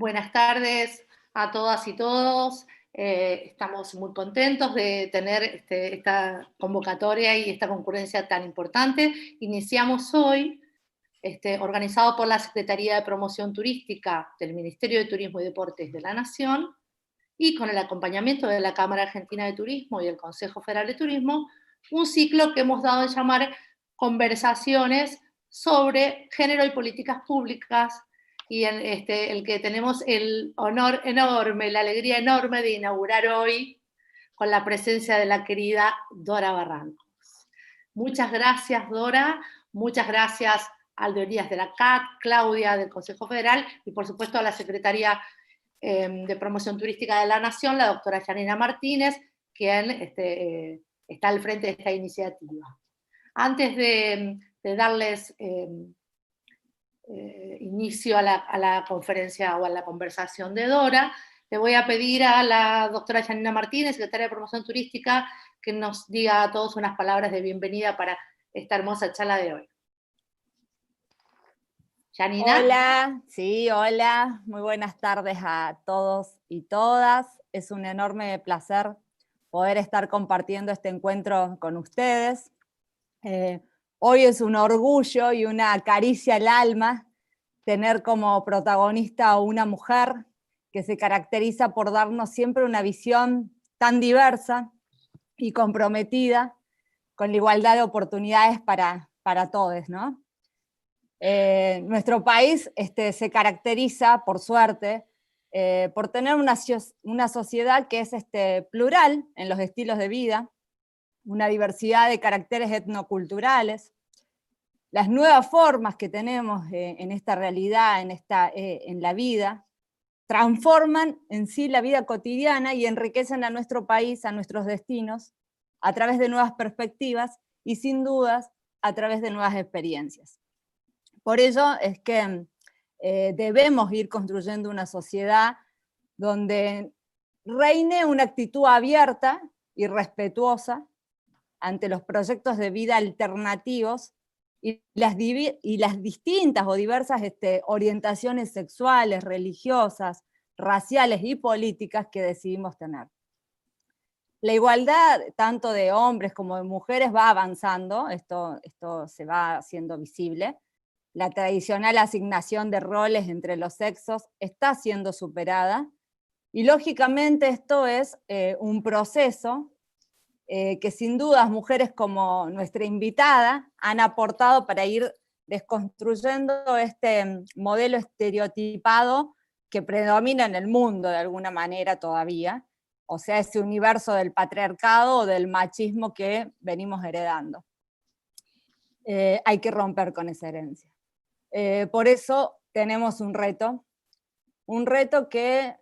Buenas tardes a todas y todos. Estamos muy contentos de tener esta convocatoria y esta concurrencia tan importante. Iniciamos hoy, organizado por la Secretaría de Promoción Turística del Ministerio de Turismo y Deportes de la Nación, y con el acompañamiento de la Cámara Argentina de Turismo y el Consejo Federal de Turismo, un ciclo que hemos dado a llamar Conversaciones sobre Género y Políticas Públicas, y el que tenemos el honor enorme, la alegría enorme de inaugurar hoy con la presencia de la querida Dora Barrancos. Muchas gracias, Dora, muchas gracias a Aldo Elías de la CAT, Claudia del Consejo Federal y por supuesto a la Secretaría de Promoción Turística de la Nación, la doctora Janina Martínez, quien está al frente de esta iniciativa. Antes de darles inicio a la conferencia o a la conversación de Dora, le voy a pedir a la doctora Janina Martínez, secretaria de Promoción Turística, que nos diga a todos unas palabras de bienvenida para esta hermosa charla de hoy. Janina. Hola, sí, hola, muy buenas tardes a todos y todas. Es un enorme placer poder estar compartiendo este encuentro con ustedes. Hoy es un orgullo y una caricia al alma tener como protagonista a una mujer que se caracteriza por darnos siempre una visión tan diversa y comprometida con la igualdad de oportunidades para todos, ¿no? Nuestro país se caracteriza, por suerte, por tener una sociedad que es plural en los estilos de vida, una diversidad de caracteres etnoculturales. Las nuevas formas que tenemos en esta realidad, en la vida, transforman en sí la vida cotidiana y enriquecen a nuestro país, a nuestros destinos, a través de nuevas perspectivas y sin dudas a través de nuevas experiencias. Por ello es que debemos ir construyendo una sociedad donde reine una actitud abierta y respetuosa ante los proyectos de vida alternativos y las distintas o diversas orientaciones sexuales, religiosas, raciales y políticas que decidimos tener. La igualdad tanto de hombres como de mujeres va avanzando, esto se va haciendo visible. La tradicional asignación de roles entre los sexos está siendo superada y lógicamente esto es un proceso que sin dudas mujeres como nuestra invitada han aportado para ir desconstruyendo este modelo estereotipado que predomina en el mundo de alguna manera todavía, o sea, ese universo del patriarcado o del machismo que venimos heredando. Hay que romper con esa herencia. Por eso tenemos un reto que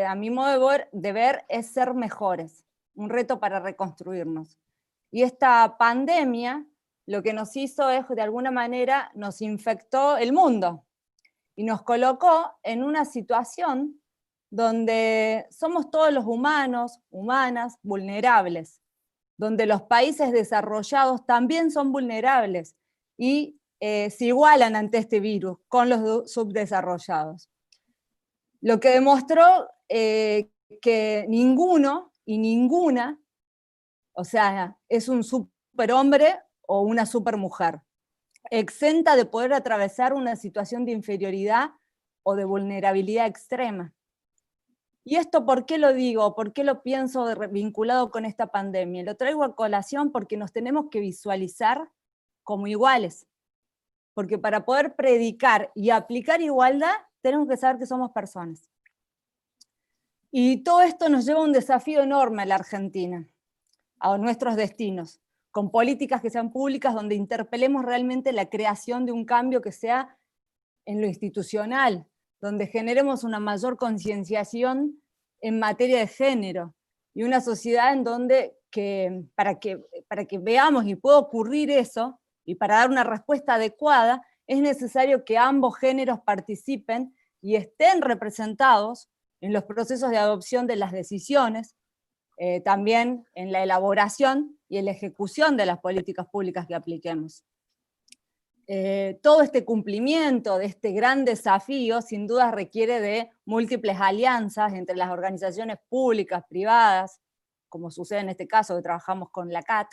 a mi modo de ver es ser mejores, un reto para reconstruirnos. Y esta pandemia lo que nos hizo es, de alguna manera, nos infectó el mundo y nos colocó en una situación donde somos todos los humanos, humanas, vulnerables, donde los países desarrollados también son vulnerables y se igualan ante este virus con los subdesarrollados. Lo que demostró que ninguno y ninguna, o sea, es un superhombre o una supermujer, exenta de poder atravesar una situación de inferioridad o de vulnerabilidad extrema. ¿Y esto por qué lo digo? ¿Por qué lo pienso vinculado con esta pandemia? Lo traigo a colación porque nos tenemos que visualizar como iguales. Porque para poder predicar y aplicar igualdad, tenemos que saber que somos personas. Y todo esto nos lleva a un desafío enorme a la Argentina, a nuestros destinos, con políticas que sean públicas donde interpelemos realmente la creación de un cambio que sea en lo institucional, donde generemos una mayor concienciación en materia de género y una sociedad en donde para que veamos y pueda ocurrir eso, y para dar una respuesta adecuada, es necesario que ambos géneros participen y estén representados en los procesos de adopción de las decisiones, también en la elaboración y en la ejecución de las políticas públicas que apliquemos. todo este cumplimiento de este gran desafío sin duda requiere de múltiples alianzas entre las organizaciones públicas, privadas, como sucede en este caso que trabajamos con la CAT,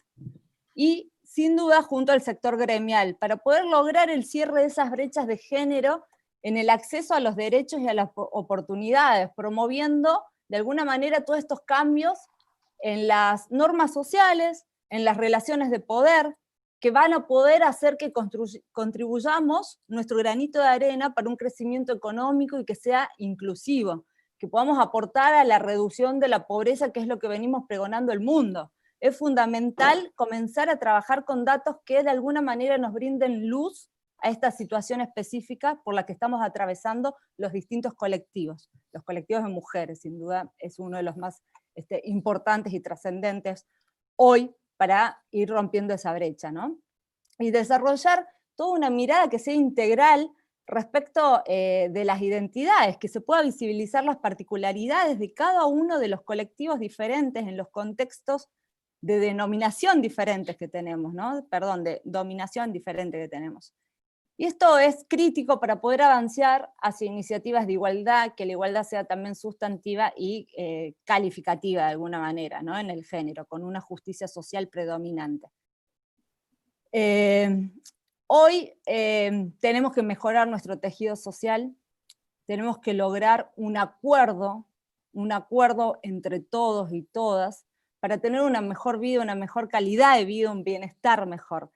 y sin duda junto al sector gremial, para poder lograr el cierre de esas brechas de género en el acceso a los derechos y a las oportunidades, promoviendo de alguna manera todos estos cambios en las normas sociales, en las relaciones de poder, que van a poder hacer que contribuyamos nuestro granito de arena para un crecimiento económico y que sea inclusivo, que podamos aportar a la reducción de la pobreza, que es lo que venimos pregonando el mundo. Es fundamental comenzar a trabajar con datos que de alguna manera nos brinden luz a esta situación específica por la que estamos atravesando los distintos colectivos. Los colectivos de mujeres, sin duda, es uno de los más importantes y trascendentes hoy para ir rompiendo esa brecha, ¿no? Y desarrollar toda una mirada que sea integral respecto de las identidades, que se pueda visibilizar las particularidades de cada uno de los colectivos diferentes en los contextos de denominación diferentes que tenemos, ¿no? Perdón, de dominación diferente que tenemos. Y esto es crítico para poder avanzar hacia iniciativas de igualdad, que la igualdad sea también sustantiva y calificativa de alguna manera, ¿no? En el género, con una justicia social predominante. Hoy tenemos que mejorar nuestro tejido social, tenemos que lograr un acuerdo entre todos y todas, para tener una mejor vida, una mejor calidad de vida, un bienestar mejor.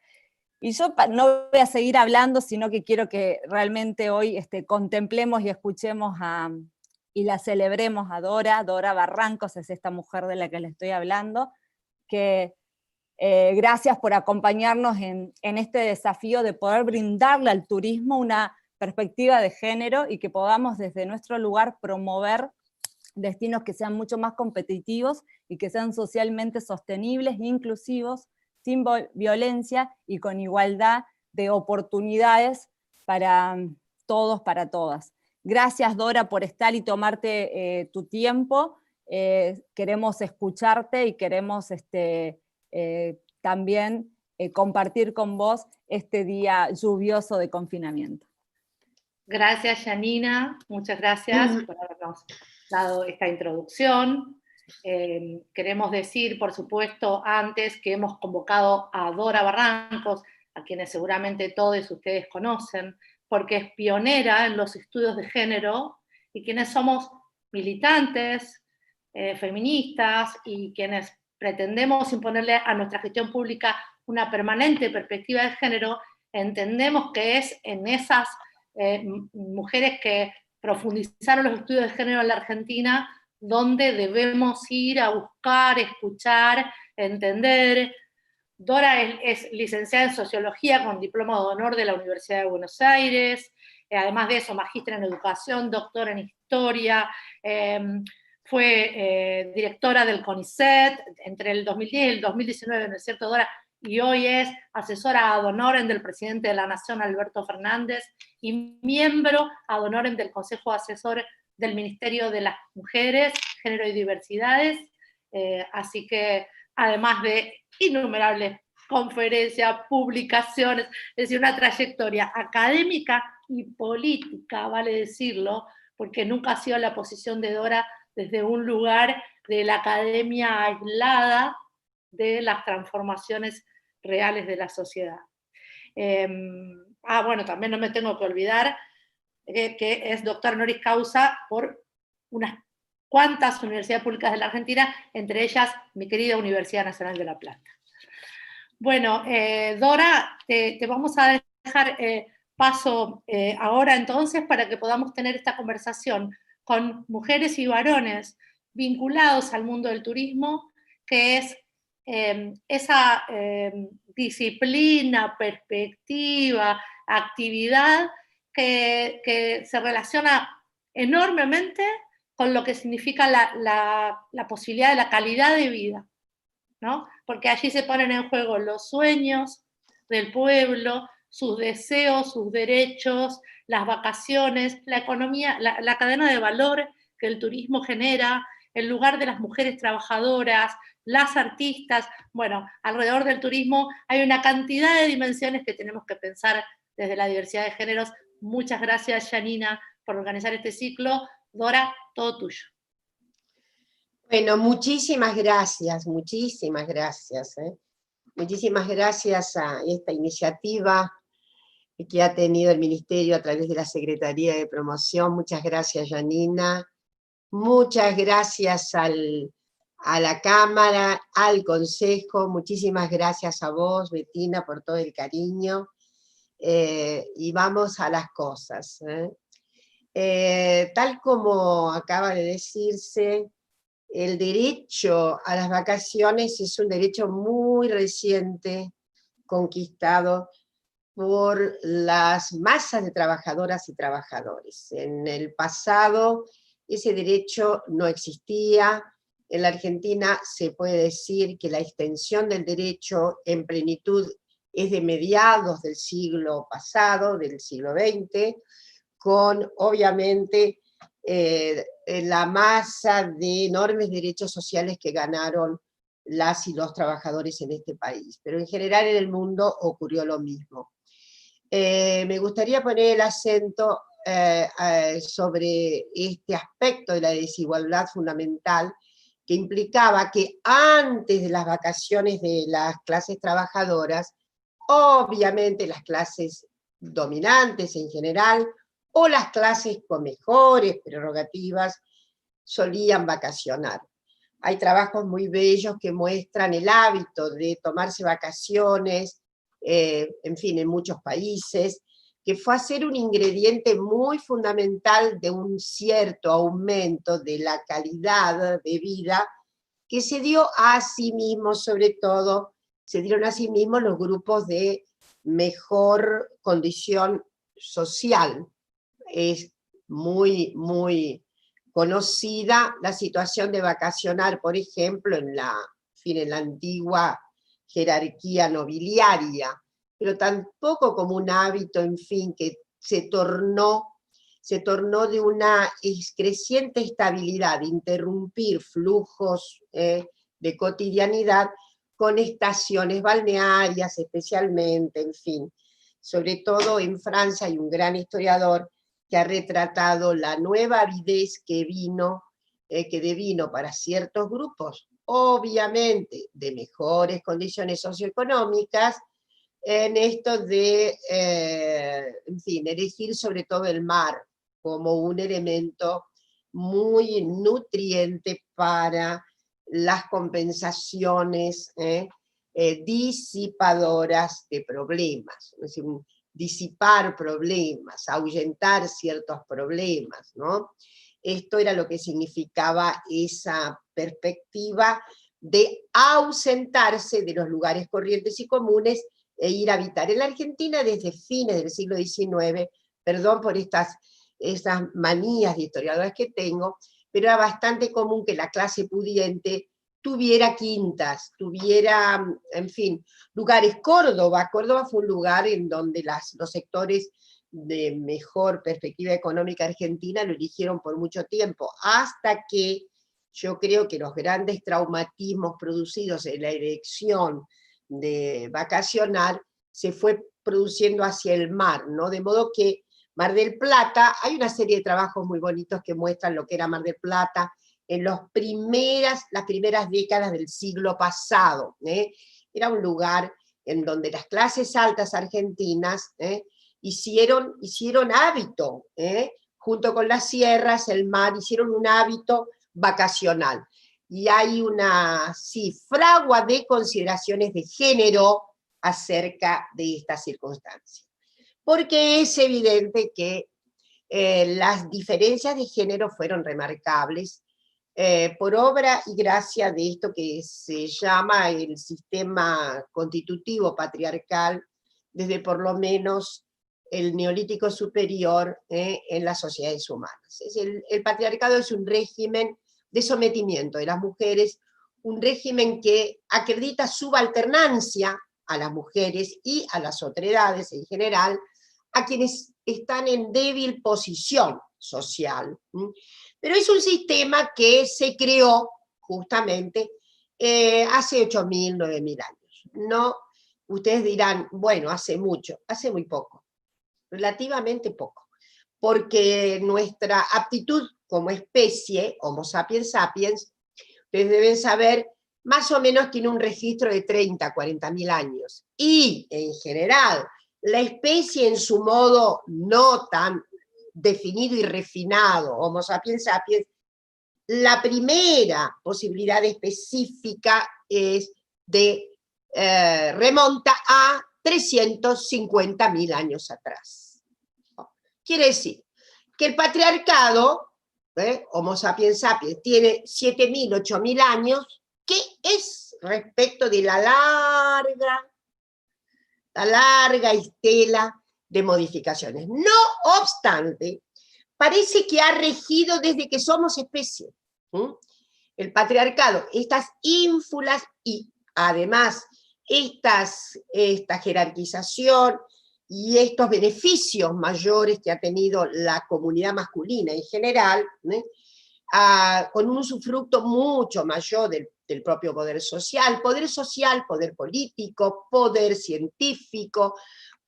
Y yo no voy a seguir hablando, sino que quiero que realmente hoy contemplemos y escuchemos y la celebremos a Dora. Dora Barrancos es esta mujer de la que les estoy hablando, que gracias por acompañarnos en este desafío de poder brindarle al turismo una perspectiva de género y que podamos desde nuestro lugar promover destinos que sean mucho más competitivos y que sean socialmente sostenibles e inclusivos, sin violencia y con igualdad de oportunidades para todos, para todas. Gracias, Dora, por estar y tomarte tu tiempo. Queremos escucharte y queremos también compartir con vos este día lluvioso de confinamiento. Gracias, Janina. Muchas gracias por habernos dado esta introducción. Queremos decir, por supuesto, antes que hemos convocado a Dora Barrancos, a quienes seguramente todos ustedes conocen, porque es pionera en los estudios de género, y quienes somos militantes, feministas, y quienes pretendemos imponerle a nuestra gestión pública una permanente perspectiva de género, entendemos que es en esas mujeres que profundizaron los estudios de género en la Argentina donde debemos ir a buscar, escuchar, entender. Dora es licenciada en Sociología con diploma de honor de la Universidad de Buenos Aires, además de eso, magíster en Educación, doctora en Historia, fue directora del CONICET entre el 2010 y el 2019, ¿no es cierto, Dora? Y hoy es asesora ad honorem del presidente de la Nación, Alberto Fernández, y miembro ad honorem del Consejo Asesor del Ministerio de las Mujeres, Género y Diversidades, así que además de innumerables conferencias, publicaciones, es decir, una trayectoria académica y política, vale decirlo, porque nunca ha sido la posición de Dora desde un lugar de la academia aislada de las transformaciones reales de la sociedad. Bueno, también no me tengo que olvidar que es doctor honoris causa por unas cuantas universidades públicas de la Argentina, entre ellas mi querida Universidad Nacional de La Plata. Bueno, Dora, te vamos a dejar paso ahora entonces para que podamos tener esta conversación con mujeres y varones vinculados al mundo del turismo, que es esa disciplina, perspectiva, actividad que se relaciona enormemente con lo que significa la posibilidad de la calidad de vida, ¿no? Porque allí se ponen en juego los sueños del pueblo, sus deseos, sus derechos, las vacaciones, la economía, la cadena de valor que el turismo genera, el lugar de las mujeres trabajadoras, las artistas. Bueno, alrededor del turismo hay una cantidad de dimensiones que tenemos que pensar desde la diversidad de géneros. Muchas gracias, Janina, por organizar este ciclo. Dora, todo tuyo. Bueno, muchísimas gracias, muchísimas gracias. Muchísimas gracias a esta iniciativa que ha tenido el Ministerio a través de la Secretaría de Promoción. Muchas gracias, Janina. Muchas gracias a la Cámara, al Consejo. Muchísimas gracias a vos, Bettina, por todo el cariño. Y vamos a las cosas. Tal como acaba de decirse, el derecho a las vacaciones es un derecho muy reciente, conquistado por las masas de trabajadoras y trabajadores. En el pasado ese derecho no existía. En la Argentina se puede decir que la extensión del derecho en plenitud es de mediados del siglo pasado, del siglo XX, con obviamente la masa de enormes derechos sociales que ganaron las y los trabajadores en este país. Pero en general en el mundo ocurrió lo mismo. Me gustaría poner el acento sobre este aspecto de la desigualdad fundamental que implicaba que antes de las vacaciones de las clases trabajadoras, obviamente las clases dominantes en general, o las clases con mejores prerrogativas, solían vacacionar. Hay trabajos muy bellos que muestran el hábito de tomarse vacaciones, en fin, en muchos países, que fue a ser un ingrediente muy fundamental de un cierto aumento de la calidad de vida que se dio a sí mismo, sobre todo, se dieron a sí mismos los grupos de mejor condición social. Es muy, muy conocida la situación de vacacionar, por ejemplo, en la antigua jerarquía nobiliaria, pero tampoco como un hábito, en fin, que se tornó de una creciente estabilidad, interrumpir flujos de cotidianidad con estaciones balnearias especialmente, en fin. Sobre todo en Francia hay un gran historiador que ha retratado la nueva avidez que devino para ciertos grupos, obviamente de mejores condiciones socioeconómicas, en esto de, en fin, elegir sobre todo el mar como un elemento muy nutriente para las compensaciones disipadoras de problemas, es decir, disipar problemas, ahuyentar ciertos problemas, ¿no? Esto era lo que significaba esa perspectiva de ausentarse de los lugares corrientes y comunes e ir a habitar. En la Argentina desde fines del siglo XIX, perdón por estas manías de historiadoras que tengo, pero era bastante común que la clase pudiente tuviera quintas, tuviera, en fin, lugares. Córdoba fue un lugar en donde los sectores de mejor perspectiva económica argentina lo eligieron por mucho tiempo, hasta que yo creo que los grandes traumatismos producidos en la elección de vacacional se fue produciendo hacia el mar, ¿no? De modo que Mar del Plata, hay una serie de trabajos muy bonitos que muestran lo que era Mar del Plata en las primeras décadas del siglo pasado. Era un lugar en donde las clases altas argentinas hicieron hábito, junto con las sierras, el mar, hicieron un hábito vacacional. Y hay una fragua de consideraciones de género acerca de esta circunstancia. Porque es evidente que las diferencias de género fueron remarcables por obra y gracia de esto que se llama el sistema constitutivo patriarcal, desde por lo menos el Neolítico superior en las sociedades humanas. El patriarcado es un régimen de sometimiento de las mujeres, un régimen que acredita subalternancia a las mujeres y a las otredades en general, a quienes están en débil posición social. Pero es un sistema que se creó justamente hace 8.000, 9.000 años. No, ustedes dirán, bueno, hace mucho, hace muy poco. relativamente poco, porque nuestra aptitud como especie, Homo sapiens sapiens, ustedes deben saber, más o menos tiene un registro de 30, 40.000 años, y en general, la especie en su modo no tan definido y refinado, Homo sapiens sapiens, la primera posibilidad específica es remonta a 350.000 años atrás. Quiere decir que el patriarcado, Homo sapiens sapiens, tiene 7.000, 8.000 años, que es respecto de la larga estela de modificaciones. No obstante, parece que ha regido desde que somos especie. El patriarcado, estas ínfulas y además esta jerarquización y estos beneficios mayores que ha tenido la comunidad masculina en general, con un usufructo mucho mayor del propio poder social, poder político, poder científico,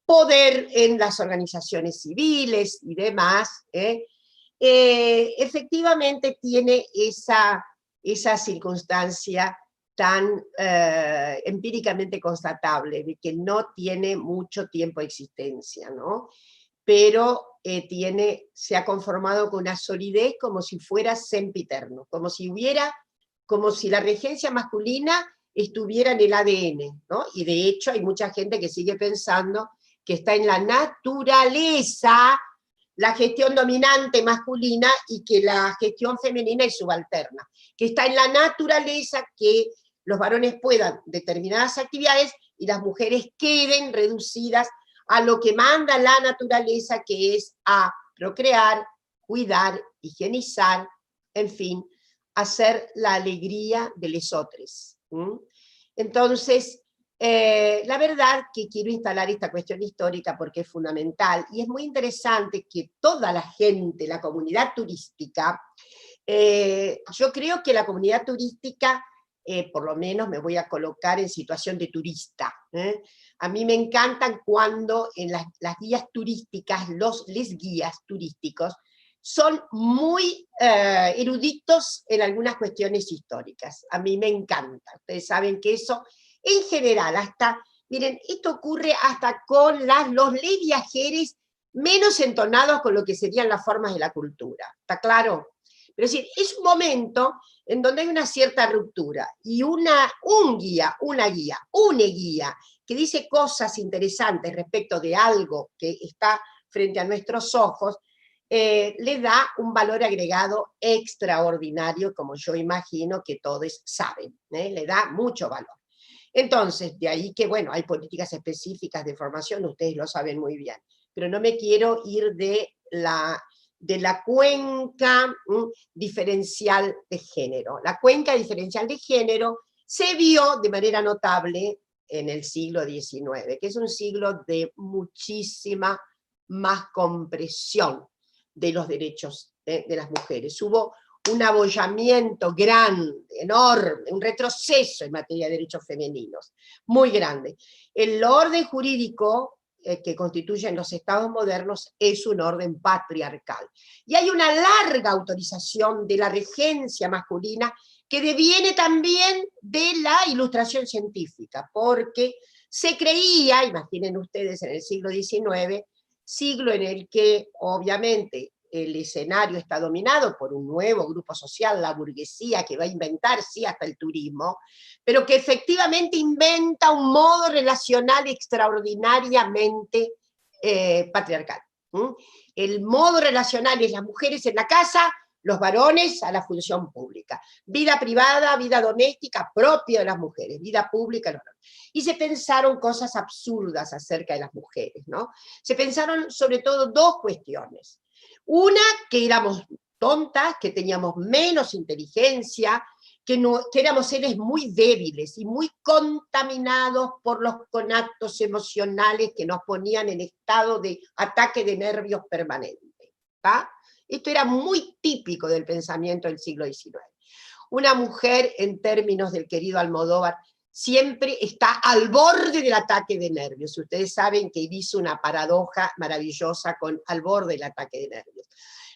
poder en las organizaciones civiles y demás, efectivamente tiene esa circunstancia tan empíricamente constatable, de que no tiene mucho tiempo de existencia, ¿no? Pero se ha conformado con una solidez como si fuera sempiterno, como si la regencia masculina estuviera en el ADN, ¿no? Y de hecho hay mucha gente que sigue pensando que está en la naturaleza la gestión dominante masculina y que la gestión femenina es subalterna, que está en la naturaleza que los varones puedan determinadas actividades y las mujeres queden reducidas a lo que manda la naturaleza, que es a procrear, cuidar, higienizar, en fin, hacer la alegría de lesotres. Entonces, la verdad que quiero instalar esta cuestión histórica porque es fundamental, y es muy interesante que toda la gente, la comunidad turística, yo creo que la comunidad turística, por lo menos me voy a colocar en situación de turista. A mí me encantan cuando en las guías turísticas, les guías turísticos, son muy eruditos en algunas cuestiones históricas. A mí me encanta. Ustedes saben que eso, en general, miren, esto ocurre hasta con los viajeros menos entonados con lo que serían las formas de la cultura. ¿Está claro? Pero es decir, es un momento en donde hay una cierta ruptura, y una guía que dice cosas interesantes respecto de algo que está frente a nuestros ojos, le da un valor agregado extraordinario, como yo imagino que todos saben, le da mucho valor. Entonces, de ahí que, bueno, hay políticas específicas de formación, ustedes lo saben muy bien, pero no me quiero ir de la cuenca diferencial de género. La cuenca diferencial de género se vio de manera notable en el siglo XIX, que es un siglo de muchísima más compresión de los derechos de las mujeres. Hubo un abollamiento grande, enorme, un retroceso en materia de derechos femeninos, muy grande. El orden jurídico que constituyen los estados modernos es un orden patriarcal. Y hay una larga autorización de la regencia masculina que deviene también de la ilustración científica, porque se creía, imaginen ustedes, en el siglo XIX, siglo en el que obviamente el escenario está dominado por un nuevo grupo social, la burguesía, que va a inventar, sí, hasta el turismo, pero que efectivamente inventa un modo relacional extraordinariamente patriarcal. El modo relacional es las mujeres en la casa, los varones a la función pública. Vida privada, vida doméstica, propia de las mujeres, vida pública, no. Y se pensaron cosas absurdas acerca de las mujeres, ¿no? Se pensaron sobre todo dos cuestiones. Una, que éramos tontas, que teníamos menos inteligencia, que éramos seres muy débiles y muy contaminados por los conatos emocionales que nos ponían en estado de ataque de nervios permanente. ¿tá? Esto era muy típico del pensamiento del siglo XIX. Una mujer, en términos del querido Almodóvar, siempre está al borde del ataque de nervios. Ustedes saben que hizo una paradoja maravillosa con al borde del ataque de nervios.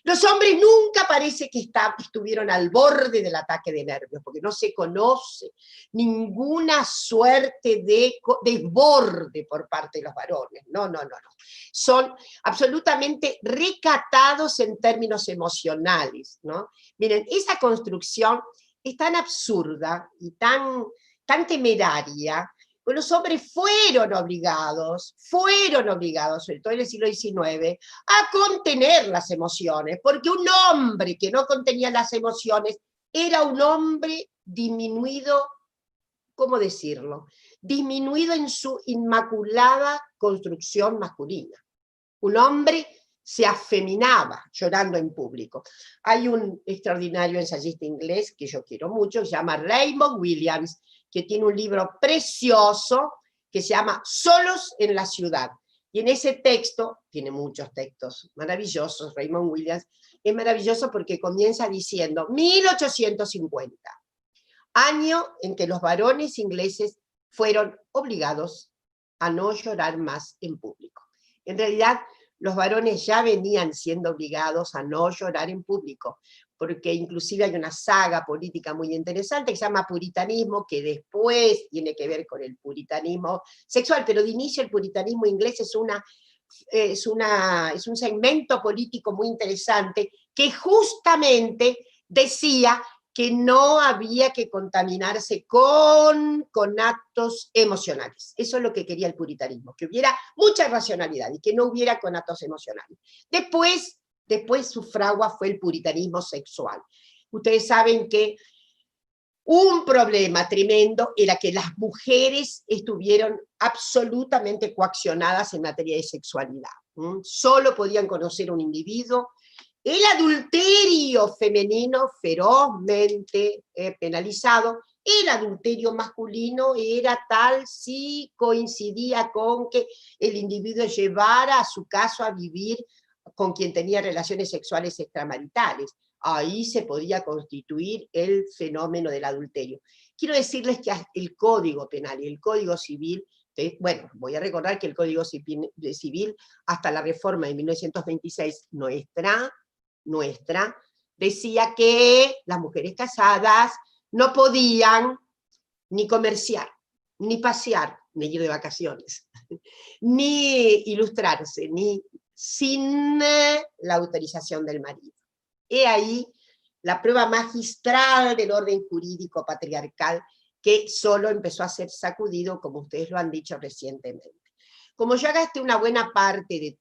Los hombres nunca parece que estuvieron al borde del ataque de nervios, porque no se conoce ninguna suerte de desborde por parte de los varones. No. Son absolutamente recatados en términos emocionales, ¿no? Miren, esa construcción es tan absurda y tan temeraria. Pues los hombres fueron obligados, sobre todo en el siglo XIX, a contener las emociones, porque un hombre que no contenía las emociones era un hombre disminuido, ¿cómo decirlo? Disminuido en su inmaculada construcción masculina. Un hombre se afeminaba llorando en público. Hay un extraordinario ensayista inglés que yo quiero mucho, se llama Raymond Williams, que tiene un libro precioso que se llama Solos en la ciudad. Y en ese texto, tiene muchos textos maravillosos, Raymond Williams, es maravilloso porque comienza diciendo 1850, año en que los varones ingleses fueron obligados a no llorar más en público. En realidad, los varones ya venían siendo obligados a no llorar en público, porque inclusive hay una saga política muy interesante que se llama Puritanismo, que después tiene que ver con el puritanismo sexual, pero de inicio el puritanismo inglés es un segmento político muy interesante que justamente decía que no había que contaminarse con actos emocionales. Eso es lo que quería el puritanismo, que hubiera mucha racionalidad y que no hubiera conatos emocionales. Después su fragua fue el puritanismo sexual. Ustedes saben que un problema tremendo era que las mujeres estuvieron absolutamente coaccionadas en materia de sexualidad. Solo podían conocer un individuo. El adulterio femenino ferozmente penalizado. El adulterio masculino era tal si coincidía con que el individuo llevara a su caso a vivir con quien tenía relaciones sexuales extramaritales. Ahí se podía constituir el fenómeno del adulterio. Quiero decirles que el Código Penal y el Código Civil, bueno, voy a recordar que el Código Civil hasta la reforma de 1926 nuestra, decía que las mujeres casadas no podían ni comerciar, ni pasear, ni ir de vacaciones, ni ilustrarse, ni sin la autorización del marido. He ahí la prueba magistral del orden jurídico patriarcal que solo empezó a ser sacudido, como ustedes lo han dicho recientemente. Como ya gasté una buena parte de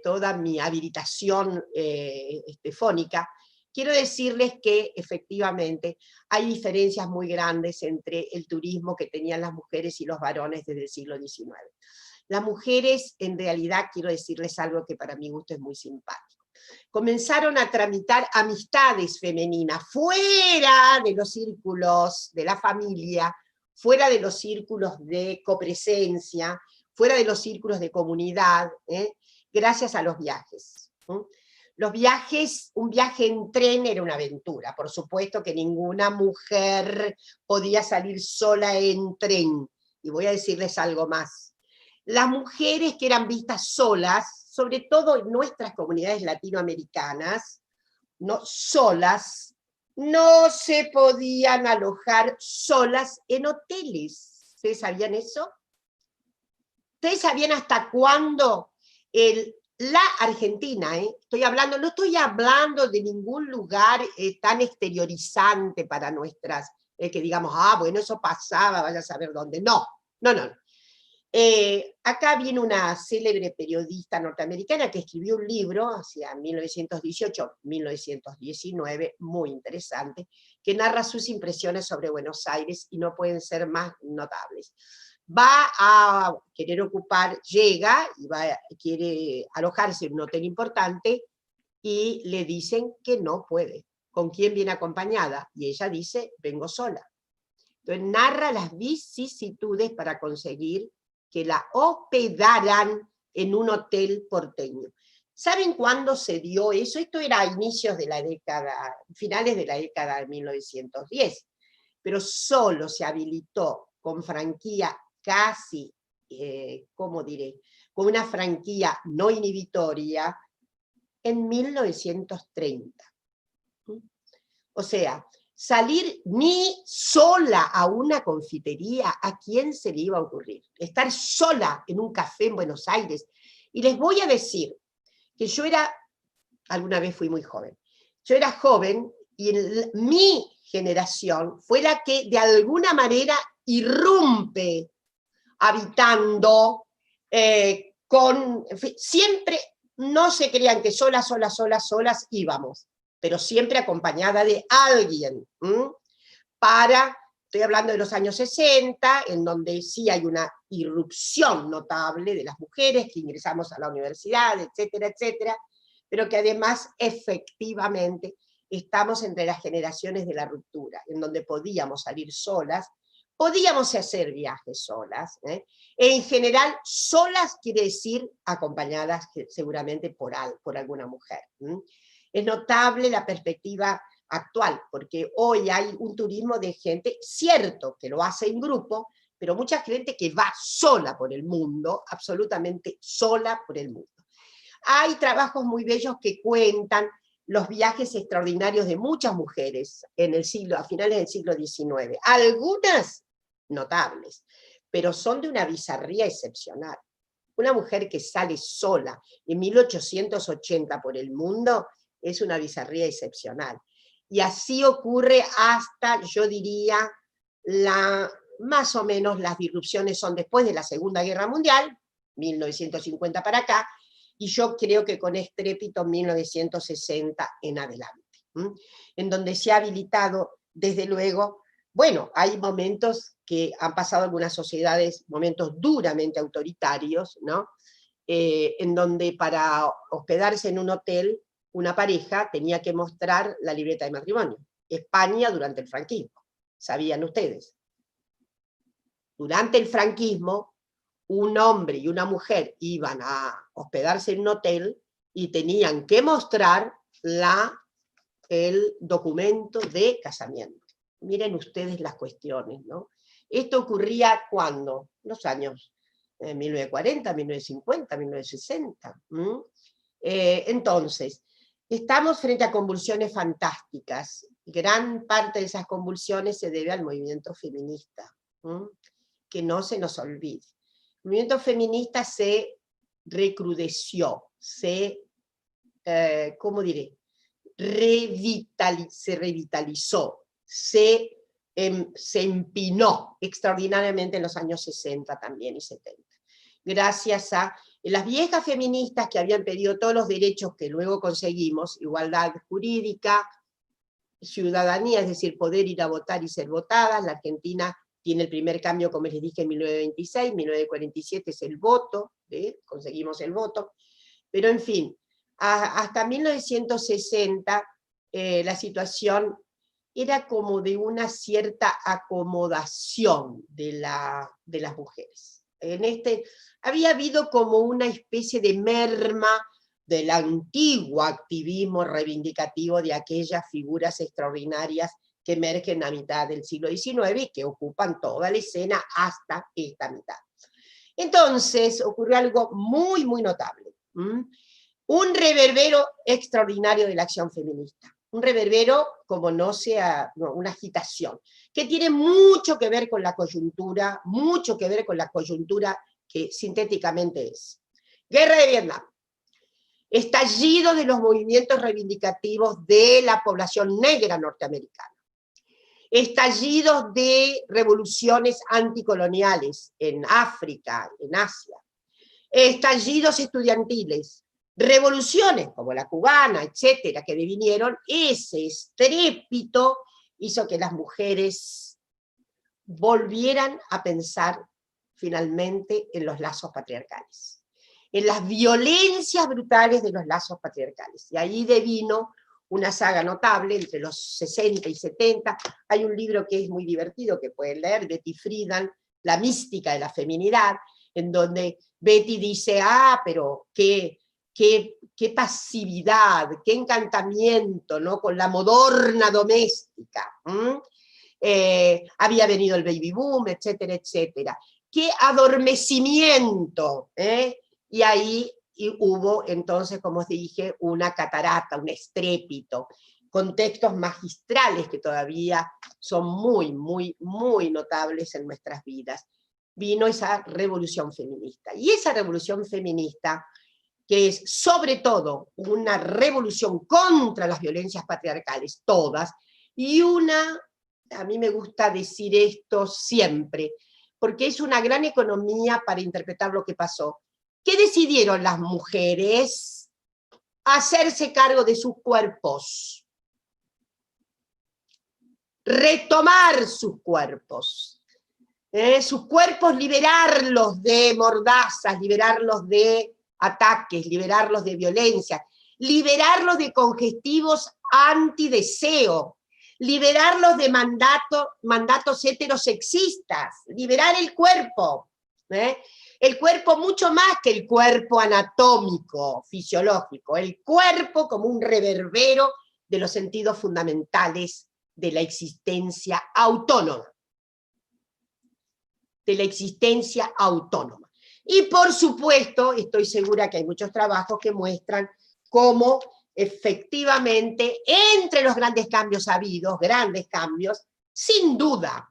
toda mi habilitación fónica, quiero decirles que efectivamente hay diferencias muy grandes entre el turismo que tenían las mujeres y los varones desde el siglo XIX. Las mujeres, en realidad, quiero decirles algo que para mi gusto es muy simpático. Comenzaron a tramitar amistades femeninas fuera de los círculos de la familia, fuera de los círculos de copresencia, fuera de los círculos de comunidad, gracias a los viajes. Los viajes, un viaje en tren era una aventura, por supuesto que ninguna mujer podía salir sola en tren, y voy a decirles algo más. Las mujeres que eran vistas solas, sobre todo en nuestras comunidades latinoamericanas, solas, no se podían alojar solas en hoteles. ¿Ustedes sabían eso? ¿Ustedes sabían hasta cuándo la Argentina, no estoy hablando de ningún lugar tan exteriorizante para nuestras, que digamos, bueno, eso pasaba, vaya a saber dónde. No. Acá viene una célebre periodista norteamericana que escribió un libro hacia 1918-1919, muy interesante, que narra sus impresiones sobre Buenos Aires y no pueden ser más notables. Va a querer llega y quiere alojarse en un hotel importante y le dicen que no puede. ¿Con quién viene acompañada? Y ella dice, vengo sola. Entonces narra las vicisitudes para conseguir que la hospedaran en un hotel porteño. ¿Saben cuándo se dio eso? Esto era a inicios de la década, finales de la década de 1910. pero solo se habilitó con franquía casi, ¿cómo diré?, con una franquía no inhibitoria en 1930. O sea, salir ni sola a una confitería, ¿a quién se le iba a ocurrir? Estar sola en un café en Buenos Aires. Y les voy a decir que yo alguna vez fui muy joven, yo era joven y mi generación fue la que de alguna manera irrumpe habitando en fin, siempre no se crean que solas íbamos, pero siempre acompañada de alguien, estoy hablando de los años 60, en donde sí hay una irrupción notable de las mujeres que ingresamos a la universidad, etcétera, etcétera, pero que además efectivamente estamos entre las generaciones de la ruptura, en donde podíamos salir solas, podíamos hacer viajes solas, en general solas quiere decir acompañadas seguramente por alguna mujer. Es notable la perspectiva actual, porque hoy hay un turismo de gente, cierto que lo hace en grupo, pero mucha gente que va sola por el mundo, absolutamente sola por el mundo. Hay trabajos muy bellos que cuentan los viajes extraordinarios de muchas mujeres a finales del siglo XIX. Algunas notables, pero son de una bizarría excepcional. Una mujer que sale sola en 1880 por el mundo es una bizarría excepcional. Y así ocurre hasta, yo diría, más o menos las disrupciones son después de la Segunda Guerra Mundial, 1950 para acá, y yo creo que con estrépito 1960 en adelante, en donde se ha habilitado, desde luego, bueno, hay momentos que han pasado algunas sociedades, momentos duramente autoritarios, ¿no? En donde para hospedarse en un hotel, una pareja tenía que mostrar la libreta de matrimonio. España durante el franquismo, ¿sabían ustedes? Durante el franquismo, un hombre y una mujer iban a hospedarse en un hotel y tenían que mostrar el documento de casamiento. Miren ustedes las cuestiones, ¿no? Esto ocurría ¿cuándo? Los años 1940, 1950, 1960. Entonces, estamos frente a convulsiones fantásticas. Gran parte de esas convulsiones se debe al movimiento feminista, que no se nos olvide. El movimiento feminista se recrudeció, ¿cómo diré? Se revitalizó, se empinó extraordinariamente en los años 60 también y 70. Gracias a las viejas feministas que habían pedido todos los derechos que luego conseguimos, igualdad jurídica, ciudadanía, es decir, poder ir a votar y ser votadas. La Argentina tiene el primer cambio, como les dije, en 1926, 1947 es el voto, conseguimos el voto, pero en fin, hasta 1960 la situación era como de una cierta acomodación de las mujeres. Había habido como una especie de merma del antiguo activismo reivindicativo de aquellas figuras extraordinarias que emergen a mitad del siglo XIX y que ocupan toda la escena hasta esta mitad. Entonces ocurrió algo muy, muy notable. Un reverbero extraordinario de la acción feminista. Un reverbero como una agitación, que tiene mucho que ver con la coyuntura, mucho que ver con la coyuntura que sintéticamente es. Guerra de Vietnam. Estallido de los movimientos reivindicativos de la población negra norteamericana. Estallidos de revoluciones anticoloniales en África, en Asia. Estallidos estudiantiles. Revoluciones como la cubana, etcétera, que devinieron. Ese estrépito hizo que las mujeres volvieran a pensar finalmente en los lazos patriarcales, en las violencias brutales de los lazos patriarcales. Y ahí devino una saga notable entre los 60 y 70. Hay un libro que es muy divertido, que pueden leer, Betty Friedan, La mística de la feminidad, en donde Betty dice, pero qué pasividad, qué encantamiento, ¿no?, con la moderna doméstica. había venido el baby boom, etcétera, etcétera. ¡Qué adormecimiento! Y ahí hubo entonces, como os dije, una catarata, un estrépito, contextos magistrales que todavía son muy, muy, muy notables en nuestras vidas. Vino esa revolución feminista. Y esa revolución feminista, que es sobre todo una revolución contra las violencias patriarcales, todas, y a mí me gusta decir esto siempre, porque es una gran economía para interpretar lo que pasó. ¿Qué decidieron las mujeres? Hacerse cargo de sus cuerpos. Retomar sus cuerpos. Sus cuerpos, liberarlos de mordazas, liberarlos de ataques, liberarlos de violencia, liberarlos de congestivos antideseo, liberarlos de mandatos heterosexistas, liberar el cuerpo. El cuerpo mucho más que el cuerpo anatómico, fisiológico, el cuerpo como un reverbero de los sentidos fundamentales de la existencia autónoma. De la existencia autónoma. Y por supuesto, estoy segura que hay muchos trabajos que muestran cómo efectivamente, entre los grandes cambios habidos, grandes cambios, sin duda,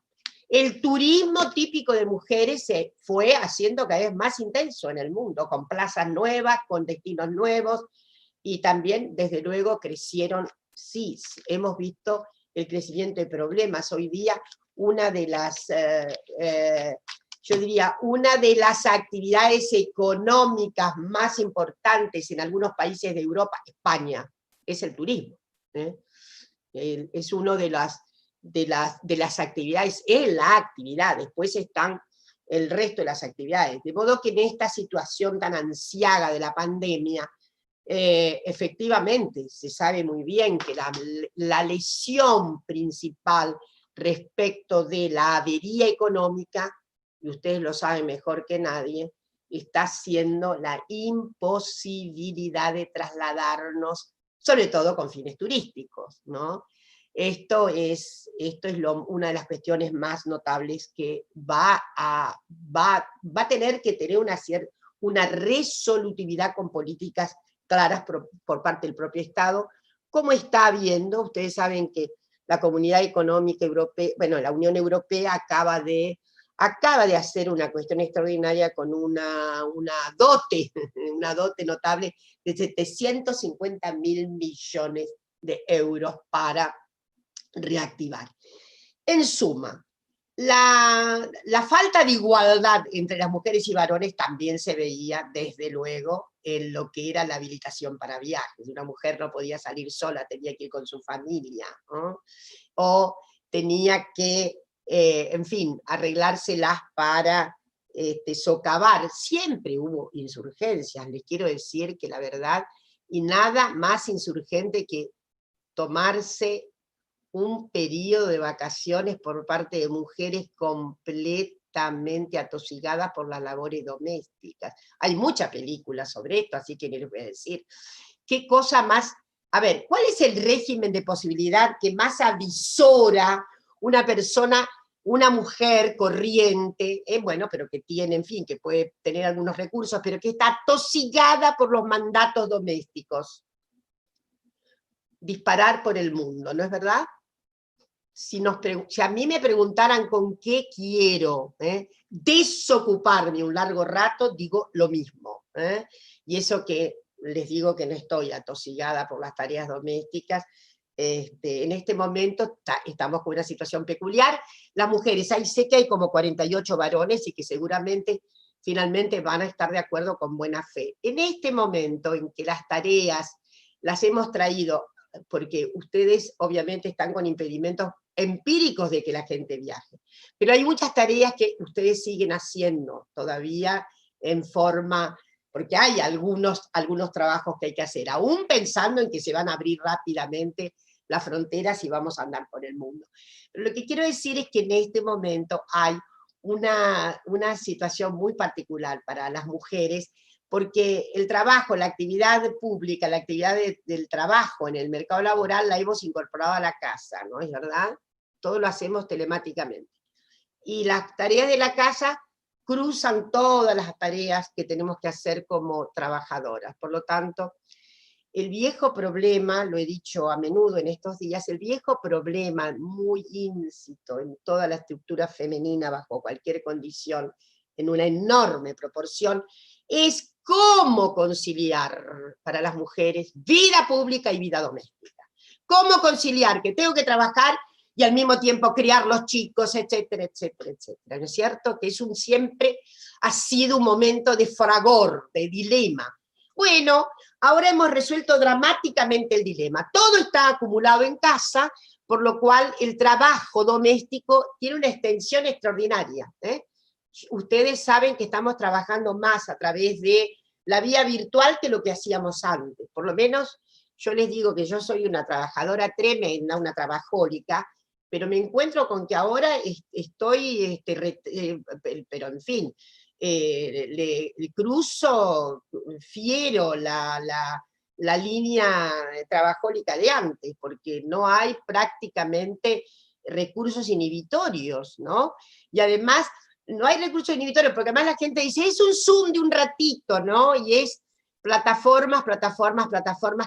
el turismo típico de mujeres se fue haciendo cada vez más intenso en el mundo, con plazas nuevas, con destinos nuevos, y también, desde luego, crecieron, sí, hemos visto el crecimiento de problemas. Hoy día, una de las, yo diría, una de las actividades económicas más importantes en algunos países de Europa, España, es el turismo. Es una de las actividades, es la actividad, después están el resto de las actividades. De modo que en esta situación tan ansiaga de la pandemia, efectivamente se sabe muy bien que la lesión principal respecto de la avería económica, y ustedes lo saben mejor que nadie, está siendo la imposibilidad de trasladarnos, sobre todo con fines turísticos, ¿no? Esto es una de las cuestiones más notables que va a tener que tener una resolutividad con políticas claras por parte del propio Estado, como está habiendo. Ustedes saben que la Comunidad Económica Europea, bueno, la Unión Europea acaba de hacer una cuestión extraordinaria con una dote notable de 750.000 millones de euros para reactivar. En suma, la falta de igualdad entre las mujeres y varones también se veía, desde luego, en lo que era la habilitación para viajes. Una mujer no podía salir sola, tenía que ir con su familia, ¿no? O tenía que, en fin, arreglárselas para socavar. Siempre hubo insurgencias, les quiero decir que la verdad, y nada más insurgente que tomarse un periodo de vacaciones por parte de mujeres completamente atosigadas por las labores domésticas. Hay muchas películas sobre esto, así que les voy a decir. ¿Qué cosa más? A ver, ¿cuál es el régimen de posibilidad que más avisora una persona, una mujer corriente, bueno, pero que tiene, en fin, que puede tener algunos recursos, pero que está atosigada por los mandatos domésticos? Disparar por el mundo, ¿no es verdad? Si a mí me preguntaran con qué quiero desocuparme un largo rato, digo lo mismo. Y eso que les digo que no estoy atosigada por las tareas domésticas. En este momento estamos con una situación peculiar. Las mujeres, sé que hay como 48 varones y que seguramente finalmente van a estar de acuerdo con buena fe. En este momento en que las tareas las hemos traído, porque ustedes obviamente están con impedimentos empíricos de que la gente viaje, pero hay muchas tareas que ustedes siguen haciendo todavía en forma, porque hay algunos trabajos que hay que hacer, aún pensando en que se van a abrir rápidamente las fronteras y vamos a andar por el mundo. Pero lo que quiero decir es que en este momento hay una situación muy particular para las mujeres, porque el trabajo, la actividad pública, la actividad del trabajo en el mercado laboral la hemos incorporado a la casa, ¿no es verdad? todo lo hacemos telemáticamente. Y las tareas de la casa cruzan todas las tareas que tenemos que hacer como trabajadoras. Por lo tanto, el viejo problema, lo he dicho a menudo en estos días, el viejo problema muy íncito en toda la estructura femenina bajo cualquier condición, en una enorme proporción, es cómo conciliar para las mujeres vida pública y vida doméstica. Cómo conciliar que tengo que trabajar y al mismo tiempo criar los chicos, etcétera, etcétera, etcétera. ¿No es cierto? Que siempre ha sido un momento de fragor, de dilema. Bueno, ahora hemos resuelto dramáticamente el dilema. Todo está acumulado en casa, por lo cual el trabajo doméstico tiene una extensión extraordinaria. Ustedes saben que estamos trabajando más a través de la vía virtual que lo que hacíamos antes. Por lo menos yo les digo que yo soy una trabajadora tremenda, una trabajólica, pero me encuentro con que ahora estoy, pero en fin, le cruzo fiero la línea trabajólica de antes, porque no hay prácticamente recursos inhibitorios, ¿no? Y además, no hay recursos inhibitorios, porque además la gente dice, es un Zoom de un ratito, ¿no? Y es plataformas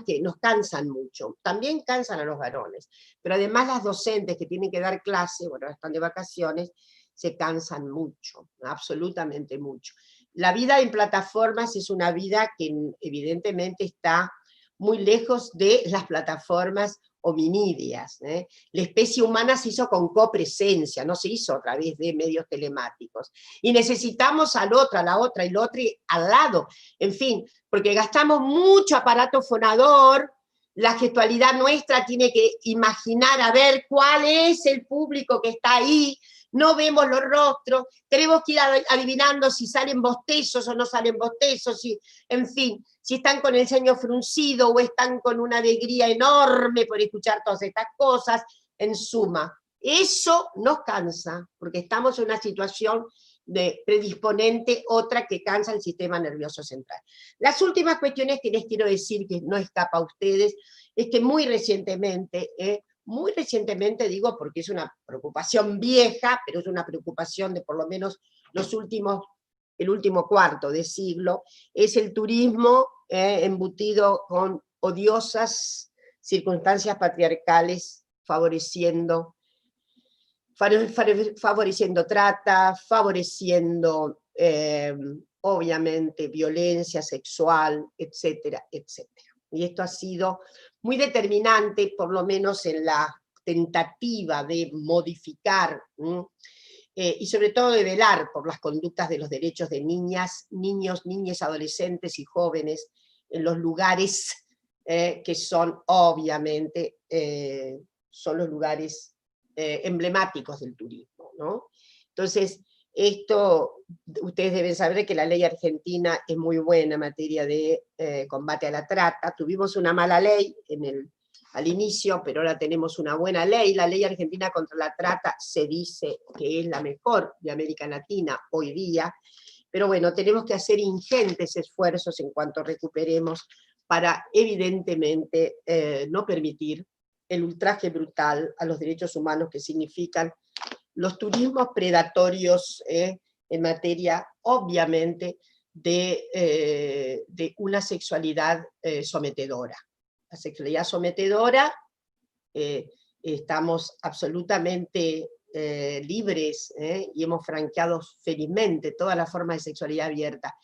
que nos cansan mucho. También cansan a los varones, pero además las docentes que tienen que dar clase, bueno, están de vacaciones, se cansan mucho, absolutamente mucho. La vida en plataformas es una vida que evidentemente está muy lejos de las plataformas hominídeas. La especie humana se hizo con copresencia, no se hizo a través de medios telemáticos. Y necesitamos al otro, a la otra y al otro al lado. En fin, porque gastamos mucho aparato fonador, la gestualidad nuestra tiene que imaginar a ver cuál es el público que está ahí, no vemos los rostros, tenemos que ir adivinando si salen bostezos o no salen bostezos, en fin, si están con el ceño fruncido o están con una alegría enorme por escuchar todas estas cosas. En suma, eso nos cansa, porque estamos en una situación de predisponente, otra que cansa el sistema nervioso central. Las últimas cuestiones que les quiero decir, que no escapa a ustedes, es que muy recientemente digo porque es una preocupación vieja, pero es una preocupación de por lo menos el último cuarto de siglo, es el turismo embutido con odiosas circunstancias patriarcales favoreciendo trata, favoreciendo obviamente violencia sexual, etcétera, etcétera. Y esto ha sido muy determinante, por lo menos en la tentativa de modificar y sobre todo de velar por las conductas de los derechos de niñas, niños, niñas, adolescentes y jóvenes en los lugares que son obviamente son los lugares emblemáticos del turismo, ¿no? Entonces, esto, ustedes deben saber que la ley argentina es muy buena en materia de combate a la trata. Tuvimos una mala ley al inicio, pero ahora tenemos una buena ley. La ley argentina contra la trata se dice que es la mejor de América Latina hoy día, pero bueno, tenemos que hacer ingentes esfuerzos en cuanto recuperemos para evidentemente no permitir el ultraje brutal a los derechos humanos que significan los turismos predatorios en materia, obviamente, de una sexualidad sometedora. La sexualidad sometedora, estamos absolutamente libres y hemos franqueado felizmente todas las formas de sexualidad abierta,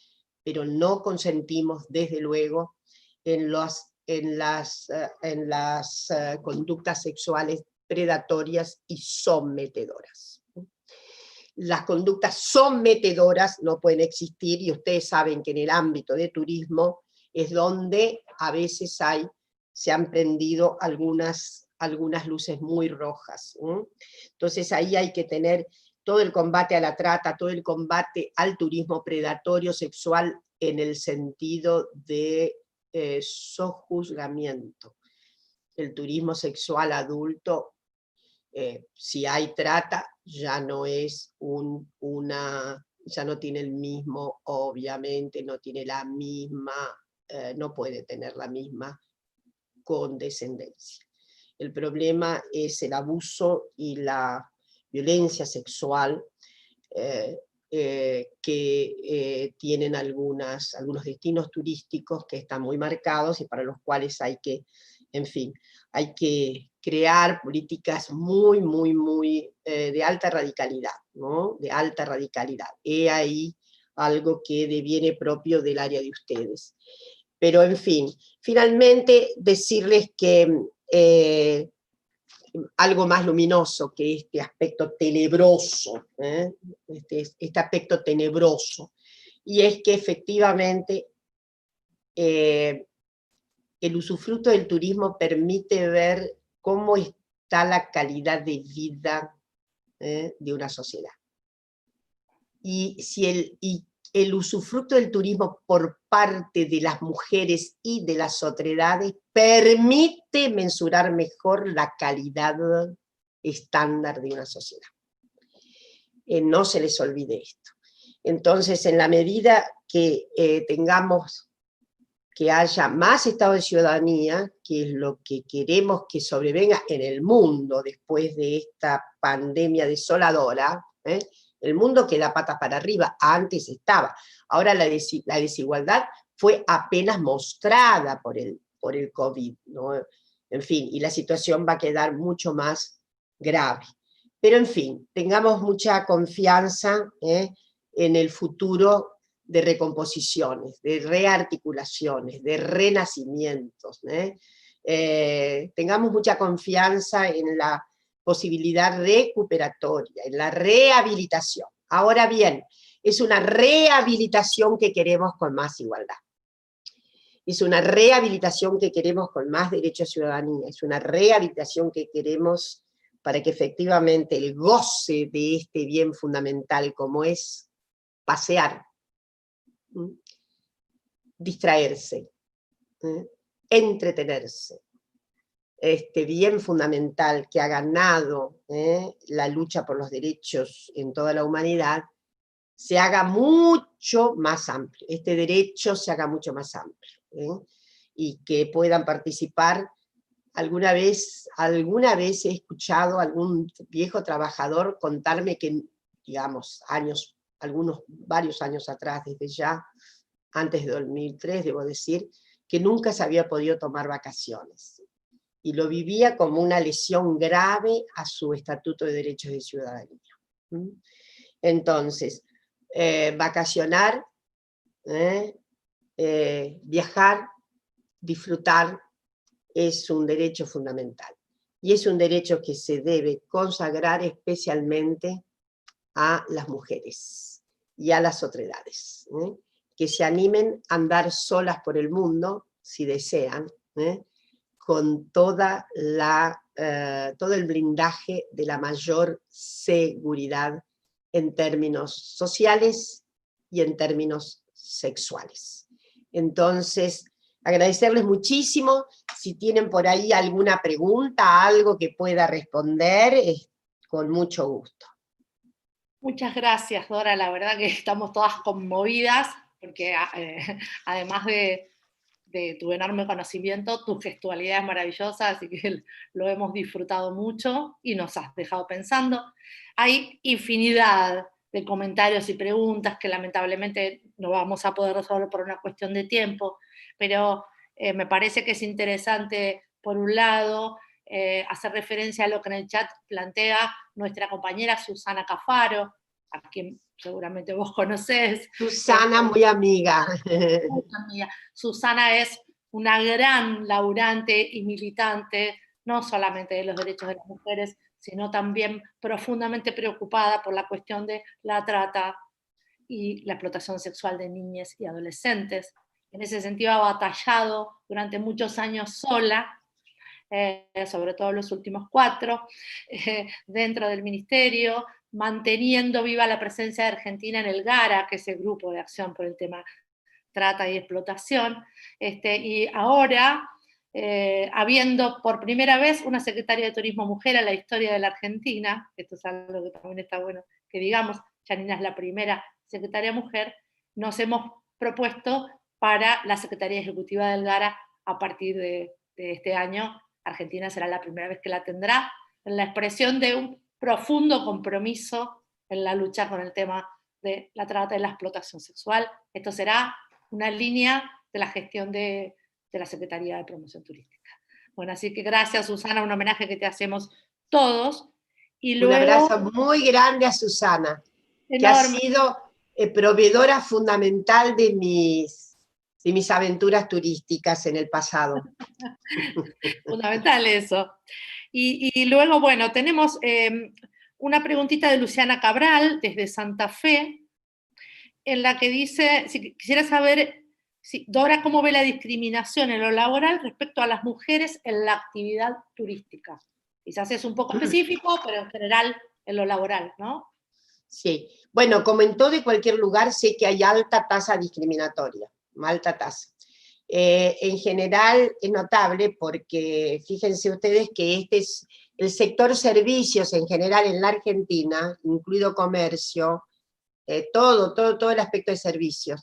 pero no consentimos, desde luego, en las conductas sexuales predatorias y sometedoras. Las conductas sometedoras no pueden existir, y ustedes saben que en el ámbito de turismo es donde a veces se han prendido algunas luces muy rojas. Entonces ahí hay que tener todo el combate a la trata, todo el combate al turismo predatorio sexual en el sentido de sojuzgamiento. El turismo sexual adulto, si hay trata, ya no es ya no tiene el mismo, obviamente, no tiene la misma, no puede tener la misma condescendencia. el problema es el abuso y la violencia sexual que tienen algunos destinos turísticos que están muy marcados y para los cuales hay que, en fin, hay que crear políticas muy, muy, muy de alta radicalidad, ¿no? De alta radicalidad. He ahí algo que deviene propio del área de ustedes. Pero, en fin, finalmente decirles que algo más luminoso que este aspecto tenebroso, este aspecto tenebroso, y es que efectivamente el usufructo del turismo permite ver cómo está la calidad de vida de una sociedad. Y si el usufructo del turismo por parte de las mujeres y de las otredades permite mensurar mejor la calidad estándar de una sociedad. No se les olvide esto. Entonces, en la medida que tengamos que haya más estado de ciudadanía, que es lo que queremos que sobrevenga en el mundo después de esta pandemia desoladora, el mundo queda patas para arriba, antes estaba. Ahora la desigualdad fue apenas mostrada por el COVID, ¿no? En fin, y la situación va a quedar mucho más grave. Pero en fin, tengamos mucha confianza en el futuro de recomposiciones, de rearticulaciones, de renacimientos. Tengamos mucha confianza en la posibilidad recuperatoria, en la rehabilitación. Ahora bien, es una rehabilitación que queremos con más igualdad. Es una rehabilitación que queremos con más derecho a ciudadanía. Es una rehabilitación que queremos para que efectivamente el goce de este bien fundamental como es pasear, distraerse, entretenerse, este bien fundamental que ha ganado la lucha por los derechos en toda la humanidad, se haga mucho más amplio, este derecho se haga mucho más amplio, y que puedan participar. Alguna vez he escuchado a algún viejo trabajador contarme que, digamos, varios años atrás, desde ya, antes de 2003, debo decir, que nunca se había podido tomar vacaciones. Y lo vivía como una lesión grave a su Estatuto de Derechos de Ciudadanía. Entonces, vacacionar, viajar, disfrutar, es un derecho fundamental. Y es un derecho que se debe consagrar especialmente a las mujeres y a las otredades, que se animen a andar solas por el mundo, si desean, con todo el blindaje de la mayor seguridad en términos sociales y en términos sexuales. Entonces, agradecerles muchísimo. Si tienen por ahí alguna pregunta, algo que pueda responder, con mucho gusto. Muchas gracias, Dora. La verdad que estamos todas conmovidas, porque además de tu enorme conocimiento, tu gestualidad es maravillosa, así que lo hemos disfrutado mucho y nos has dejado pensando. Hay infinidad de comentarios y preguntas que lamentablemente no vamos a poder resolver por una cuestión de tiempo, pero me parece que es interesante, por un lado, hacer referencia a lo que en el chat plantea nuestra compañera Susana Cafaro, a quien seguramente vos conocés. Susana, muy amiga. Muy amiga. Susana es una gran laburante y militante, no solamente de los derechos de las mujeres, sino también profundamente preocupada por la cuestión de la trata y la explotación sexual de niñas y adolescentes. En ese sentido ha batallado durante muchos años sola, sobre todo los últimos 4, dentro del ministerio, manteniendo viva la presencia de Argentina en el GARA, que es el Grupo de Acción por el Tema Trata y Explotación, y ahora, habiendo por primera vez una secretaria de Turismo mujer en la historia de la Argentina, esto es algo que también está bueno que digamos, Janina es la primera secretaria mujer, nos hemos propuesto para la Secretaría Ejecutiva del GARA a partir de este año Argentina será la primera vez que la tendrá, en la expresión de un profundo compromiso en la lucha con el tema de la trata y la explotación sexual. Esto será una línea de la gestión de la Secretaría de Promoción Turística. Bueno, así que gracias, Susana, un homenaje que te hacemos todos. Y luego, un abrazo muy grande a Susana, que ha enorme. sido proveedora fundamental de mis aventuras turísticas en el pasado. Fundamental eso. Y luego, bueno, tenemos una preguntita de Luciana Cabral, desde Santa Fe, en la que dice, si quisiera saber, Dora, ¿cómo ve la discriminación en lo laboral respecto a las mujeres en la actividad turística? Quizás es un poco específico, pero en general en lo laboral, ¿no? Sí, bueno, como en todo y cualquier lugar, sé que hay alta tasa discriminatoria, alta tasa. En general es notable porque fíjense ustedes que este es el sector servicios en general en la Argentina, incluido comercio, todo el aspecto de servicios.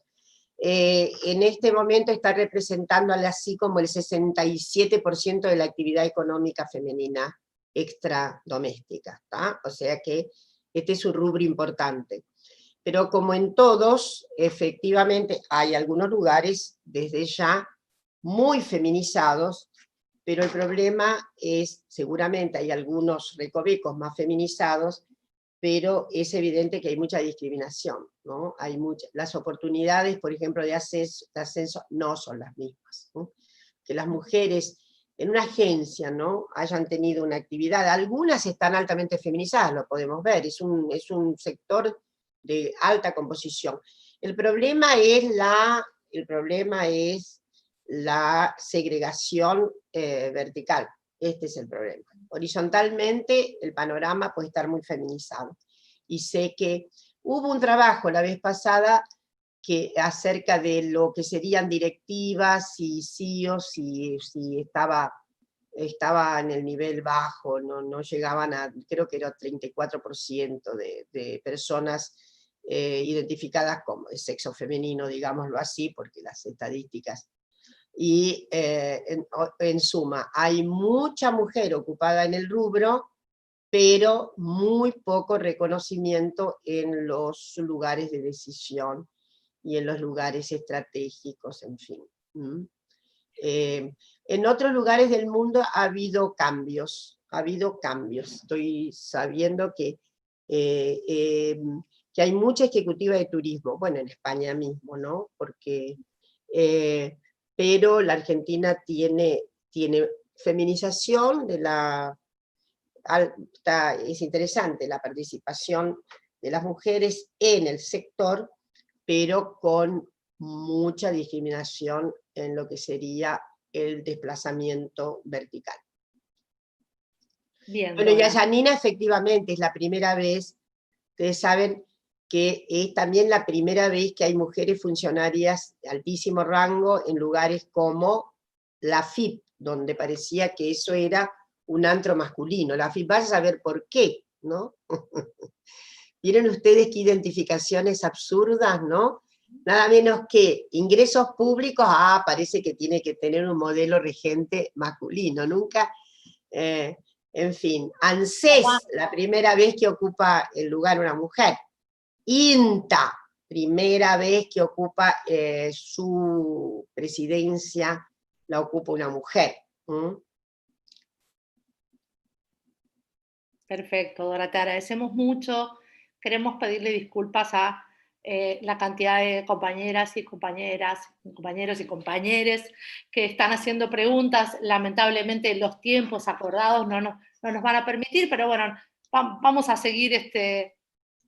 En este momento está representando así como el 67% de la actividad económica femenina extradoméstica, ¿tá? O sea que este es un rubro importante. Pero como en todos, efectivamente hay algunos lugares desde ya muy feminizados, pero el problema es, seguramente hay algunos recovecos más feminizados, pero es evidente que hay mucha discriminación, ¿no? Las oportunidades, por ejemplo, de ascenso no son las mismas, ¿no? Que las mujeres en una agencia, ¿no?, hayan tenido una actividad, algunas están altamente feminizadas, lo podemos ver, es un sector de alta composición. El problema es la segregación vertical. Este es el problema. Horizontalmente el panorama puede estar muy feminizado. Y sé que hubo un trabajo la vez pasada acerca de lo que serían directivas y CEOs, si estaba en el nivel bajo, no llegaban a, creo que era 34% de personas identificadas como de sexo femenino, digámoslo así, porque las estadísticas. Y en suma, hay mucha mujer ocupada en el rubro, pero muy poco reconocimiento en los lugares de decisión y en los lugares estratégicos, en fin. En otros lugares del mundo ha habido cambios. Estoy sabiendo que hay mucha ejecutiva de turismo, bueno, en España mismo, ¿no? Porque... pero la Argentina tiene feminización de es interesante la participación de las mujeres en el sector, pero con mucha discriminación en lo que sería el desplazamiento vertical. Bien, bueno, Dora. y a Janina efectivamente es la primera vez, ustedes saben que es también la primera vez que hay mujeres funcionarias de altísimo rango en lugares como la FIP, donde parecía que eso era un antro masculino. La FIP, vaya a saber por qué, ¿no? ¿Vieron ustedes qué identificaciones absurdas, no? Nada menos que ingresos públicos, parece que tiene que tener un modelo regente masculino, nunca, en fin. ANSES, la primera vez que ocupa el lugar una mujer. INTA, primera vez que ocupa su presidencia, la ocupa una mujer. Perfecto, Dora, te agradecemos mucho. Queremos pedirle disculpas a la cantidad de compañeras y compañeros y compañeres que están haciendo preguntas. Lamentablemente los tiempos acordados no nos van a permitir, pero bueno, vamos a seguir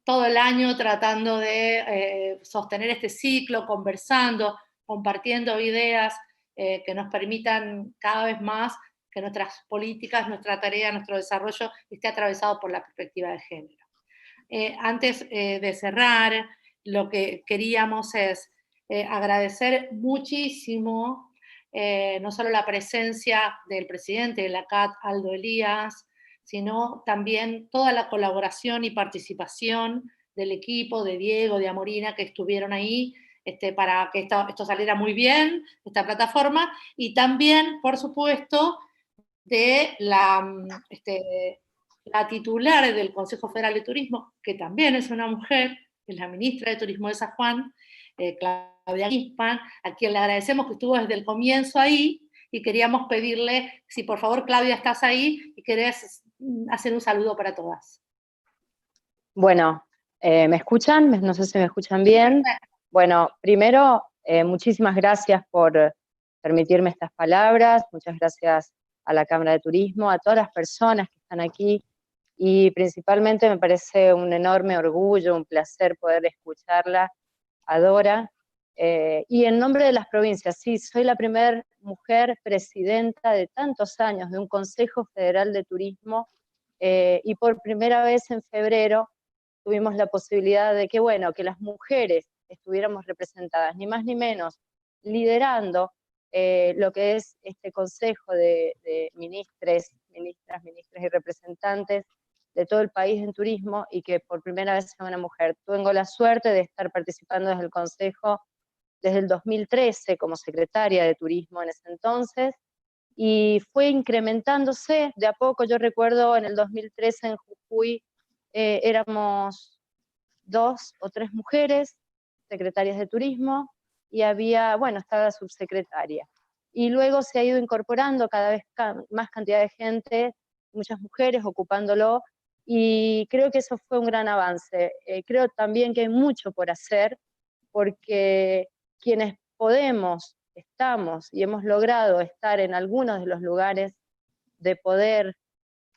todo el año tratando de sostener este ciclo, conversando, compartiendo ideas que nos permitan cada vez más que nuestras políticas, nuestra tarea, nuestro desarrollo esté atravesado por la perspectiva de género. Antes de cerrar, lo que queríamos es agradecer muchísimo no solo la presencia del presidente de la CAT, Aldo Elías, sino también toda la colaboración y participación del equipo, de Diego, de Amorina, que estuvieron ahí para que esto saliera muy bien, esta plataforma, y también, por supuesto, de la titular del Consejo Federal de Turismo, que también es una mujer, es la ministra de Turismo de San Juan, Claudia Grisman, a quien le agradecemos que estuvo desde el comienzo ahí, y queríamos pedirle, si por favor Claudia estás ahí, y querés hacer un saludo para todas. Bueno, ¿me escuchan? No sé si me escuchan bien. Bueno, primero, muchísimas gracias por permitirme estas palabras, muchas gracias a la Cámara de Turismo, a todas las personas que están aquí, y principalmente me parece un enorme orgullo, un placer poder escucharla, a Dora, y en nombre de las provincias, sí, soy la primera mujer presidenta de tantos años de un Consejo Federal de Turismo, y por primera vez en febrero tuvimos la posibilidad de que, bueno, que las mujeres estuviéramos representadas, ni más ni menos, liderando lo que es este consejo de ministras y representantes de todo el país en turismo, y que por primera vez sea una mujer. Tengo la suerte de estar participando desde el consejo desde el 2013 como secretaria de turismo en ese entonces, y fue incrementándose de a poco. Yo recuerdo en el 2013 en Jujuy éramos 2 o 3 mujeres secretarias de turismo, y había, bueno, estaba la subsecretaria. Y luego se ha ido incorporando cada vez más cantidad de gente, muchas mujeres ocupándolo, y creo que eso fue un gran avance. Creo también que hay mucho por hacer, porque quienes podemos, estamos y hemos logrado estar en algunos de los lugares de poder,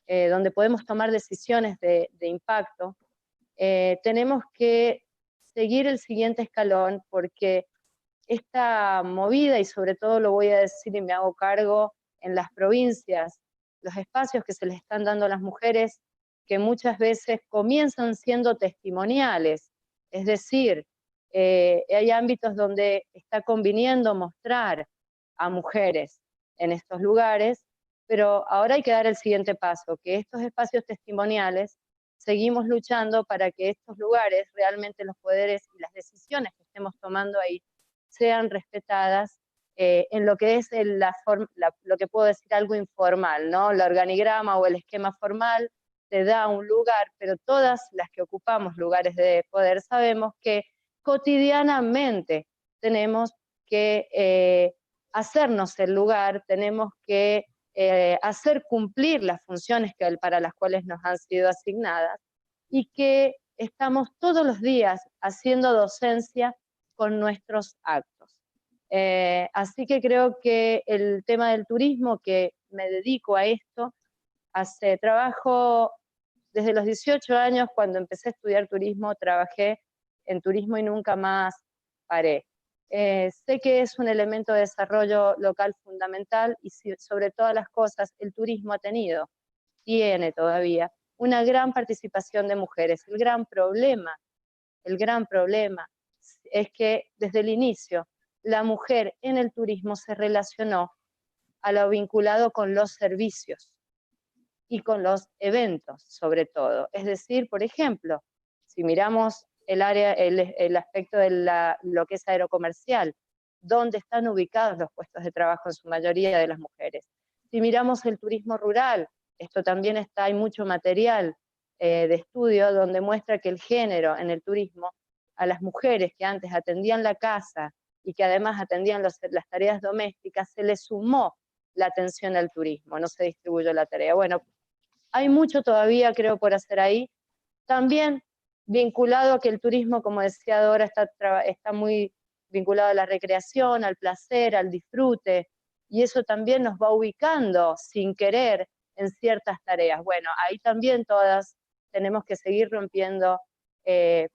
donde podemos tomar decisiones de impacto, tenemos que seguir el siguiente escalón, porque esta movida, y sobre todo lo voy a decir y me hago cargo, en las provincias, los espacios que se les están dando a las mujeres, que muchas veces comienzan siendo testimoniales, es decir, hay ámbitos donde está conviniendo mostrar a mujeres en estos lugares, pero ahora hay que dar el siguiente paso, que estos espacios testimoniales seguimos luchando para que estos lugares, realmente los poderes y las decisiones que estemos tomando ahí, sean respetadas en lo que es lo que puedo decir algo informal, ¿no? El organigrama o el esquema formal te da un lugar, pero todas las que ocupamos lugares de poder sabemos que cotidianamente tenemos que hacernos el lugar, tenemos que hacer cumplir las funciones para las cuales nos han sido asignadas, y que estamos todos los días haciendo docencia con nuestros actos. Así que creo que el tema del turismo, que me dedico a esto, trabajo desde los 18 años, cuando empecé a estudiar turismo, trabajé en turismo y nunca más paré. Sé que es un elemento de desarrollo local fundamental, y sobre todas las cosas el turismo tiene todavía una gran participación de mujeres. El gran problema es que desde el inicio la mujer en el turismo se relacionó a lo vinculado con los servicios y con los eventos, sobre todo. Es decir, por ejemplo, si miramos el aspecto de lo que es aerocomercial, ¿dónde están ubicados los puestos de trabajo en su mayoría de las mujeres? Si miramos el turismo rural, esto también hay mucho material de estudio donde muestra que el género en el turismo, a las mujeres que antes atendían la casa y que además atendían las tareas domésticas, se les sumó la atención al turismo, no se distribuyó la tarea. Bueno, hay mucho todavía, creo, por hacer ahí. También vinculado a que el turismo, como decía Dora, está muy vinculado a la recreación, al placer, al disfrute, y eso también nos va ubicando sin querer en ciertas tareas. Bueno, ahí también todas tenemos que seguir rompiendo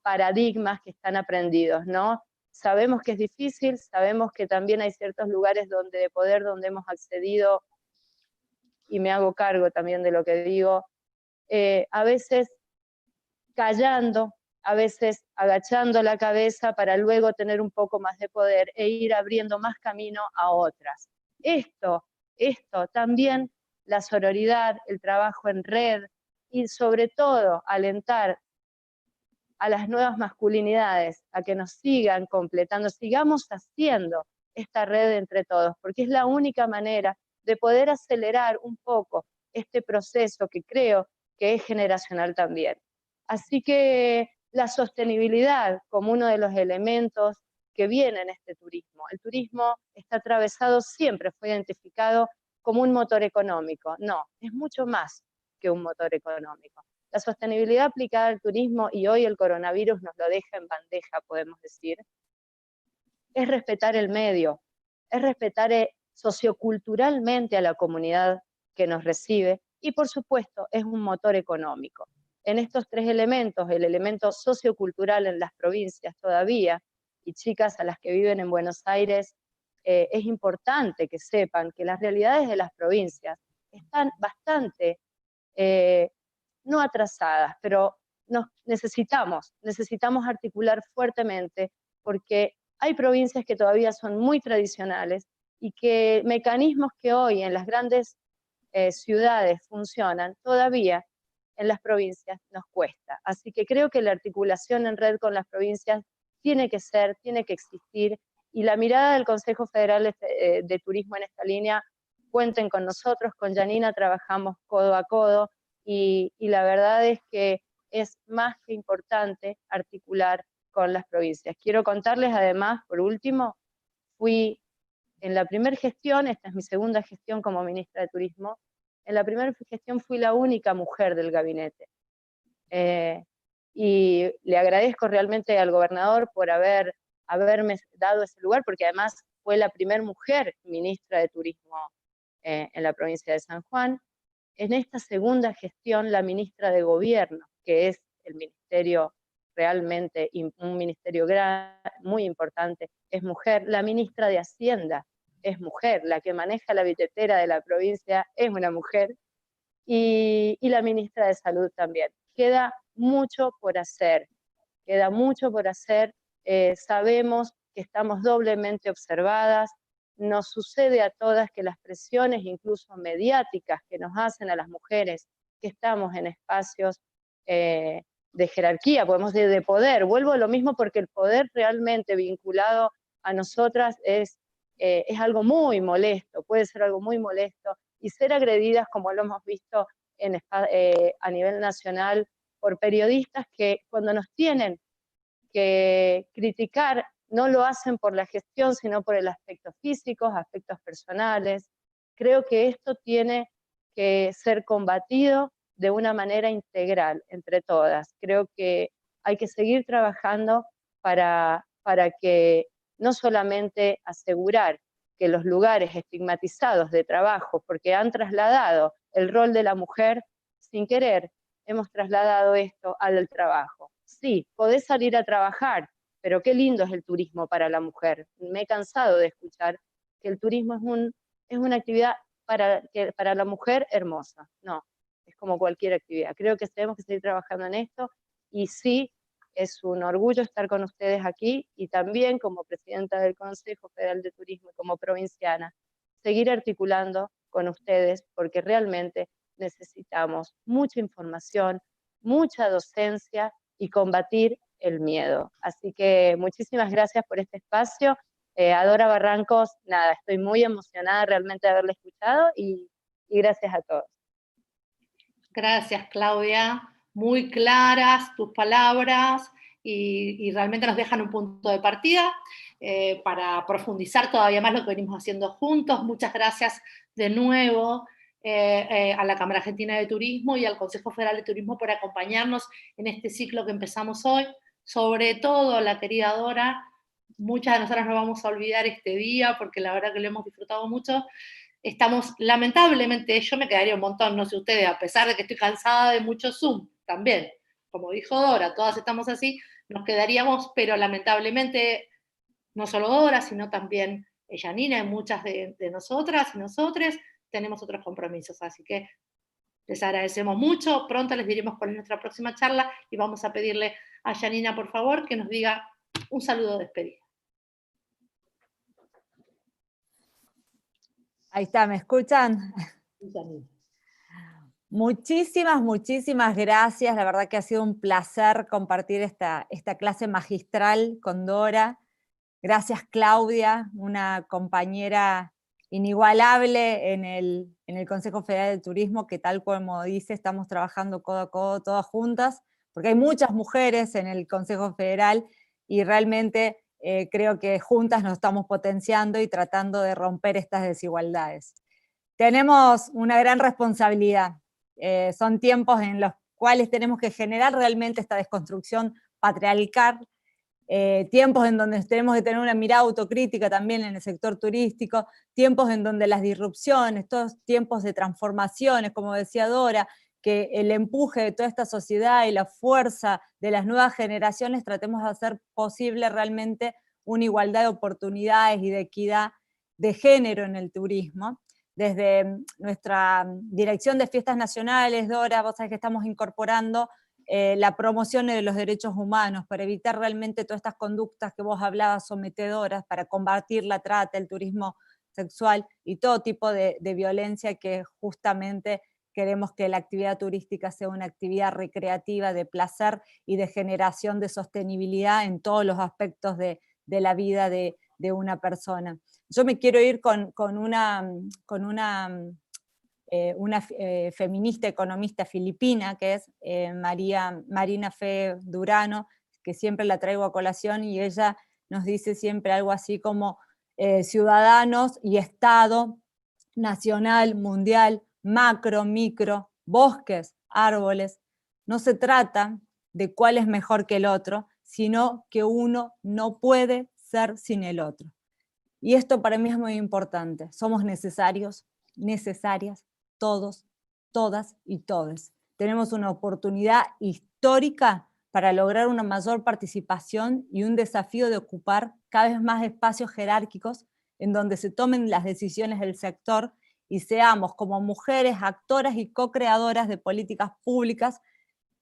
paradigmas que están aprendidos, ¿no? Sabemos que es difícil, sabemos que también hay ciertos lugares de poder donde hemos accedido, y me hago cargo también de lo que digo, a veces callando, a veces agachando la cabeza para luego tener un poco más de poder e ir abriendo más camino a otras. Esto también, la sororidad, el trabajo en red, y sobre todo alentar a las nuevas masculinidades a que nos sigan completando, sigamos haciendo esta red entre todos, porque es la única manera de poder acelerar un poco este proceso que creo que es generacional también. Así que la sostenibilidad como uno de los elementos que viene en este turismo. El turismo está atravesado, siempre fue identificado como un motor económico. No, es mucho más que un motor económico. La sostenibilidad aplicada al turismo, y hoy el coronavirus nos lo deja en bandeja, podemos decir, es respetar el medio, es respetar socioculturalmente a la comunidad que nos recibe, y por supuesto es un motor económico. En estos tres elementos, el elemento sociocultural en las provincias todavía, y chicas a las que viven en Buenos Aires, es importante que sepan que las realidades de las provincias están bastante, no atrasadas, pero necesitamos articular fuertemente, porque hay provincias que todavía son muy tradicionales y que mecanismos que hoy en las grandes ciudades funcionan, todavía en las provincias nos cuesta. Así que creo que la articulación en red con las provincias tiene que existir, y la mirada del Consejo Federal de Turismo en esta línea, cuenten con nosotros, con Janina trabajamos codo a codo, y la verdad es que es más que importante articular con las provincias. Quiero contarles además, por último, fui en la primera gestión, esta es mi segunda gestión como ministra de Turismo, en la primera gestión fui la única mujer del gabinete. Y le agradezco realmente al gobernador por haberme dado ese lugar, porque además fue la primera mujer ministra de Turismo en la provincia de San Juan. En esta segunda gestión, la ministra de Gobierno, que es el ministerio realmente, un ministerio muy importante, es mujer. La ministra de Hacienda es mujer, la que maneja la billetera de la provincia es una mujer, y la ministra de Salud también. Queda mucho por hacer, sabemos que estamos doblemente observadas, nos sucede a todas que las presiones, incluso mediáticas, que nos hacen a las mujeres que estamos en espacios de jerarquía, podemos decir de poder, vuelvo a lo mismo, porque el poder realmente vinculado a nosotras es algo muy molesto, puede ser algo muy molesto, y ser agredidas, como lo hemos visto a nivel nacional, por periodistas que cuando nos tienen que criticar, no lo hacen por la gestión, sino por el aspecto físico, aspectos personales. Creo que esto tiene que ser combatido de una manera integral entre todas. Creo que hay que seguir trabajando para que no solamente asegurar que los lugares estigmatizados de trabajo, porque han trasladado el rol de la mujer sin querer, hemos trasladado esto al trabajo. Sí, podés salir a trabajar, pero qué lindo es el turismo para la mujer. Me he cansado de escuchar que el turismo es una actividad para la mujer hermosa. No, es como cualquier actividad. Creo que tenemos que seguir trabajando en esto, y sí, es un orgullo estar con ustedes aquí, y también como presidenta del Consejo Federal de Turismo y como provinciana, seguir articulando con ustedes, porque realmente necesitamos mucha información, mucha docencia y combatir el miedo. Así que muchísimas gracias por este espacio. Adora Barrancos, nada, estoy muy emocionada realmente de haberla escuchado, y gracias a todos. Gracias, Claudia. Muy claras tus palabras, y realmente nos dejan un punto de partida para profundizar todavía más lo que venimos haciendo juntos. Muchas gracias de nuevo a la Cámara Argentina de Turismo y al Consejo Federal de Turismo por acompañarnos en este ciclo que empezamos hoy. Sobre todo, la querida Dora, muchas de nosotras no vamos a olvidar este día, porque la verdad que lo hemos disfrutado mucho. Estamos, lamentablemente, yo me quedaría un montón, no sé ustedes, a pesar de que estoy cansada de mucho Zoom, también, como dijo Dora, todas estamos así, nos quedaríamos, pero lamentablemente, no solo Dora, sino también Janina y muchas de nosotras y nosotres tenemos otros compromisos, así que les agradecemos mucho. Pronto les diremos cuál es nuestra próxima charla, y vamos a pedirle a Janina, por favor, que nos diga un saludo de despedida. Ahí está, ¿me escuchan? Janina. Muchísimas gracias, la verdad que ha sido un placer compartir esta clase magistral con Dora. Gracias, Claudia, una compañera inigualable en el Consejo Federal de Turismo, que tal como dice, estamos trabajando codo a codo, todas juntas, porque hay muchas mujeres en el Consejo Federal y realmente creo que juntas nos estamos potenciando y tratando de romper estas desigualdades. Tenemos una gran responsabilidad. Son tiempos en los cuales tenemos que generar realmente esta desconstrucción patriarcal, tiempos en donde tenemos que tener una mirada autocrítica también en el sector turístico, tiempos en donde las disrupciones, todos tiempos de transformaciones, como decía Dora, que el empuje de toda esta sociedad y la fuerza de las nuevas generaciones tratemos de hacer posible realmente una igualdad de oportunidades y de equidad de género en el turismo. Desde nuestra Dirección de Fiestas Nacionales, Dora, vos sabés que estamos incorporando la promoción de los derechos humanos para evitar realmente todas estas conductas que vos hablabas sometedoras, para combatir la trata, el turismo sexual y todo tipo de violencia, que justamente queremos que la actividad turística sea una actividad recreativa, de placer y de generación de sostenibilidad en todos los aspectos de la vida de una persona. Yo me quiero ir con una feminista economista filipina, que es Marina Fe Durano, que siempre la traigo a colación, y ella nos dice siempre algo así como ciudadanos y Estado, nacional, mundial, macro, micro, bosques, árboles. No se trata de cuál es mejor que el otro, sino que uno no puede ser sin el otro. Y esto para mí es muy importante. Somos necesarios, necesarias, todos, todas y todes. Tenemos una oportunidad histórica para lograr una mayor participación y un desafío de ocupar cada vez más espacios jerárquicos en donde se tomen las decisiones del sector y seamos como mujeres actoras y co-creadoras de políticas públicas,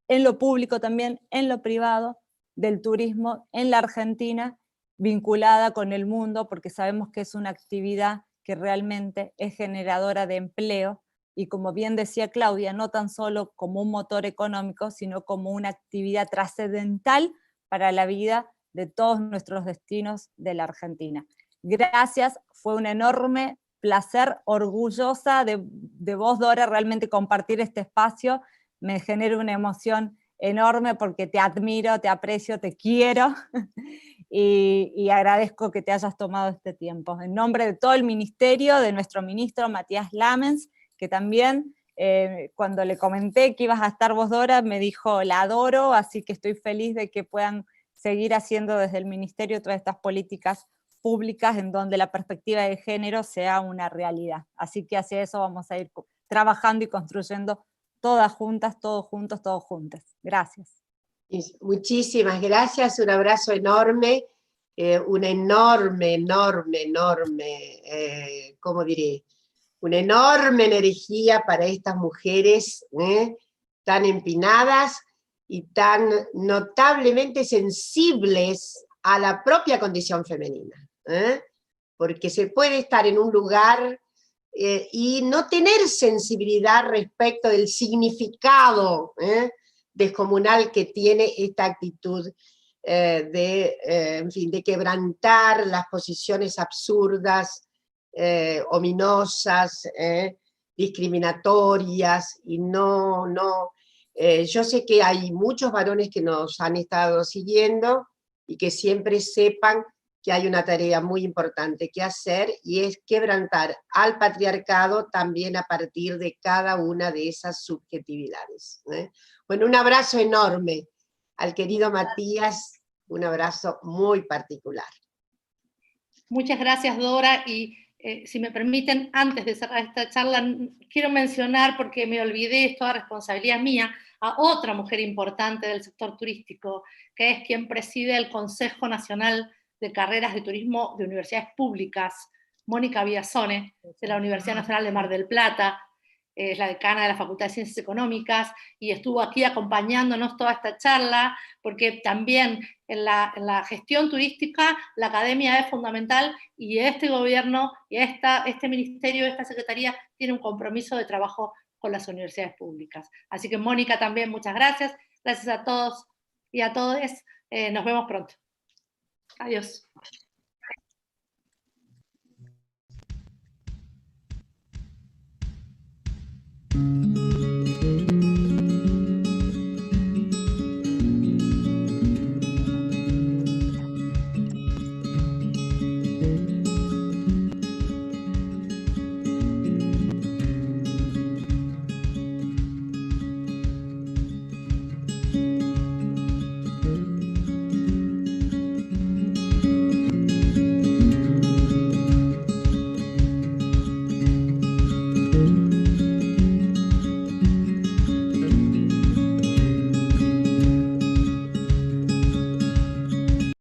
en lo público también, en lo privado, del turismo en la Argentina, vinculada con el mundo, porque sabemos que es una actividad que realmente es generadora de empleo, y como bien decía Claudia, no tan solo como un motor económico, sino como una actividad trascendental para la vida de todos nuestros destinos de la Argentina. Gracias, fue un enorme placer, orgullosa de vos, Dora, realmente compartir este espacio. Me genera una emoción enorme porque te admiro, te aprecio, te quiero y agradezco que te hayas tomado este tiempo. En nombre de todo el ministerio, de nuestro ministro Matías Lamens, que también cuando le comenté que ibas a estar vos, Dora, me dijo, la adoro, así que estoy feliz de que puedan seguir haciendo desde el ministerio todas estas políticas públicas en donde la perspectiva de género sea una realidad. Así que hacia eso vamos a ir trabajando y construyendo todas juntas, todos juntos, todos juntas. Gracias. Muchísimas gracias, un abrazo enorme, una enorme, ¿cómo diré? Una enorme energía para estas mujeres tan empinadas y tan notablemente sensibles a la propia condición femenina. Porque se puede estar en un lugar y no tener sensibilidad respecto del significado descomunal que tiene esta actitud en fin, de quebrantar las posiciones absurdas, ominosas, discriminatorias, y yo sé que hay muchos varones que nos han estado siguiendo y que siempre sepan que hay una tarea muy importante que hacer, y es quebrantar al patriarcado también a partir de cada una de esas subjetividades. Bueno, un abrazo enorme al querido Matías, un abrazo muy particular. Muchas gracias, Dora, y si me permiten, antes de cerrar esta charla, quiero mencionar, porque me olvidé, es toda responsabilidad mía, a otra mujer importante del sector turístico, que es quien preside el Consejo Nacional de Carreras de Turismo de Universidades Públicas, Mónica Biasone, de la Universidad Nacional de Mar del Plata, es la decana de la Facultad de Ciencias Económicas, y estuvo aquí acompañándonos toda esta charla, porque también en la gestión turística la academia es fundamental, y este gobierno, y este ministerio, esta secretaría, tiene un compromiso de trabajo con las universidades públicas. Así que Mónica también, muchas gracias. Gracias a todos y a todas. Nos vemos pronto. Adiós.